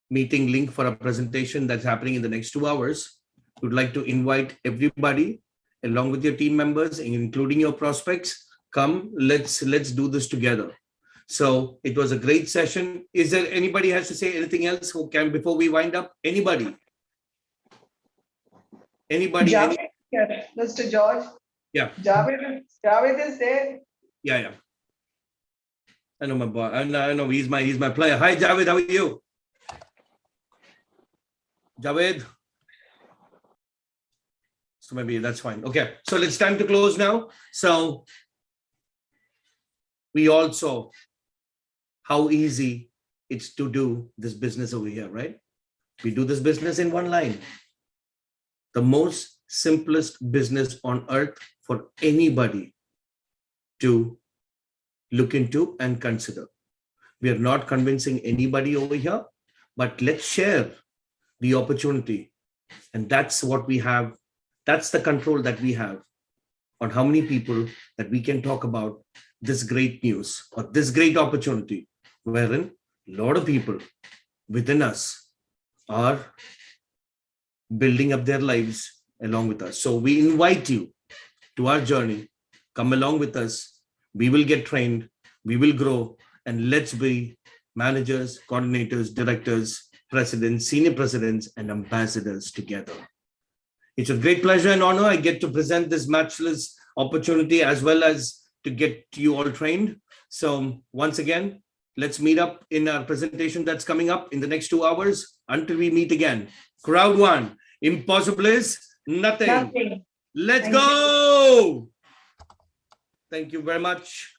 meeting link for a presentation that's happening in the next 2 hours. Would like to invite everybody along with your team members, including your prospects. Come, let's do this together. So it was a great session. Is there anybody has to say anything else who can before we wind up? Anybody? Javed, Mr. George. Yeah. Javed is there. Yeah. I know my boy. I know he's my player. Hi, Javed. How are you? Javed. So maybe that's fine. Okay. So it's time to close now. So we all saw how easy it's to do this business over here, right? We do this business in one line. The most simplest business on earth for anybody to look into and consider. We are not convincing anybody over here, but let's share the opportunity. And that's what we have. That's the control that we have on how many people that we can talk about this great news or this great opportunity, wherein a lot of people within us are building up their lives along with us. So we invite you to our journey. Come along with us. We will get trained. We will grow. And let's be managers, coordinators, directors, presidents, senior presidents, and ambassadors together. It's a great pleasure and honor. I get to present this matchless opportunity as well as to get you all trained. So once again, let's meet up in our presentation that's coming up in the next 2 hours. Until we meet again. Crowd1, impossible is nothing. Nothing. Let's Thank go. Thank you very much.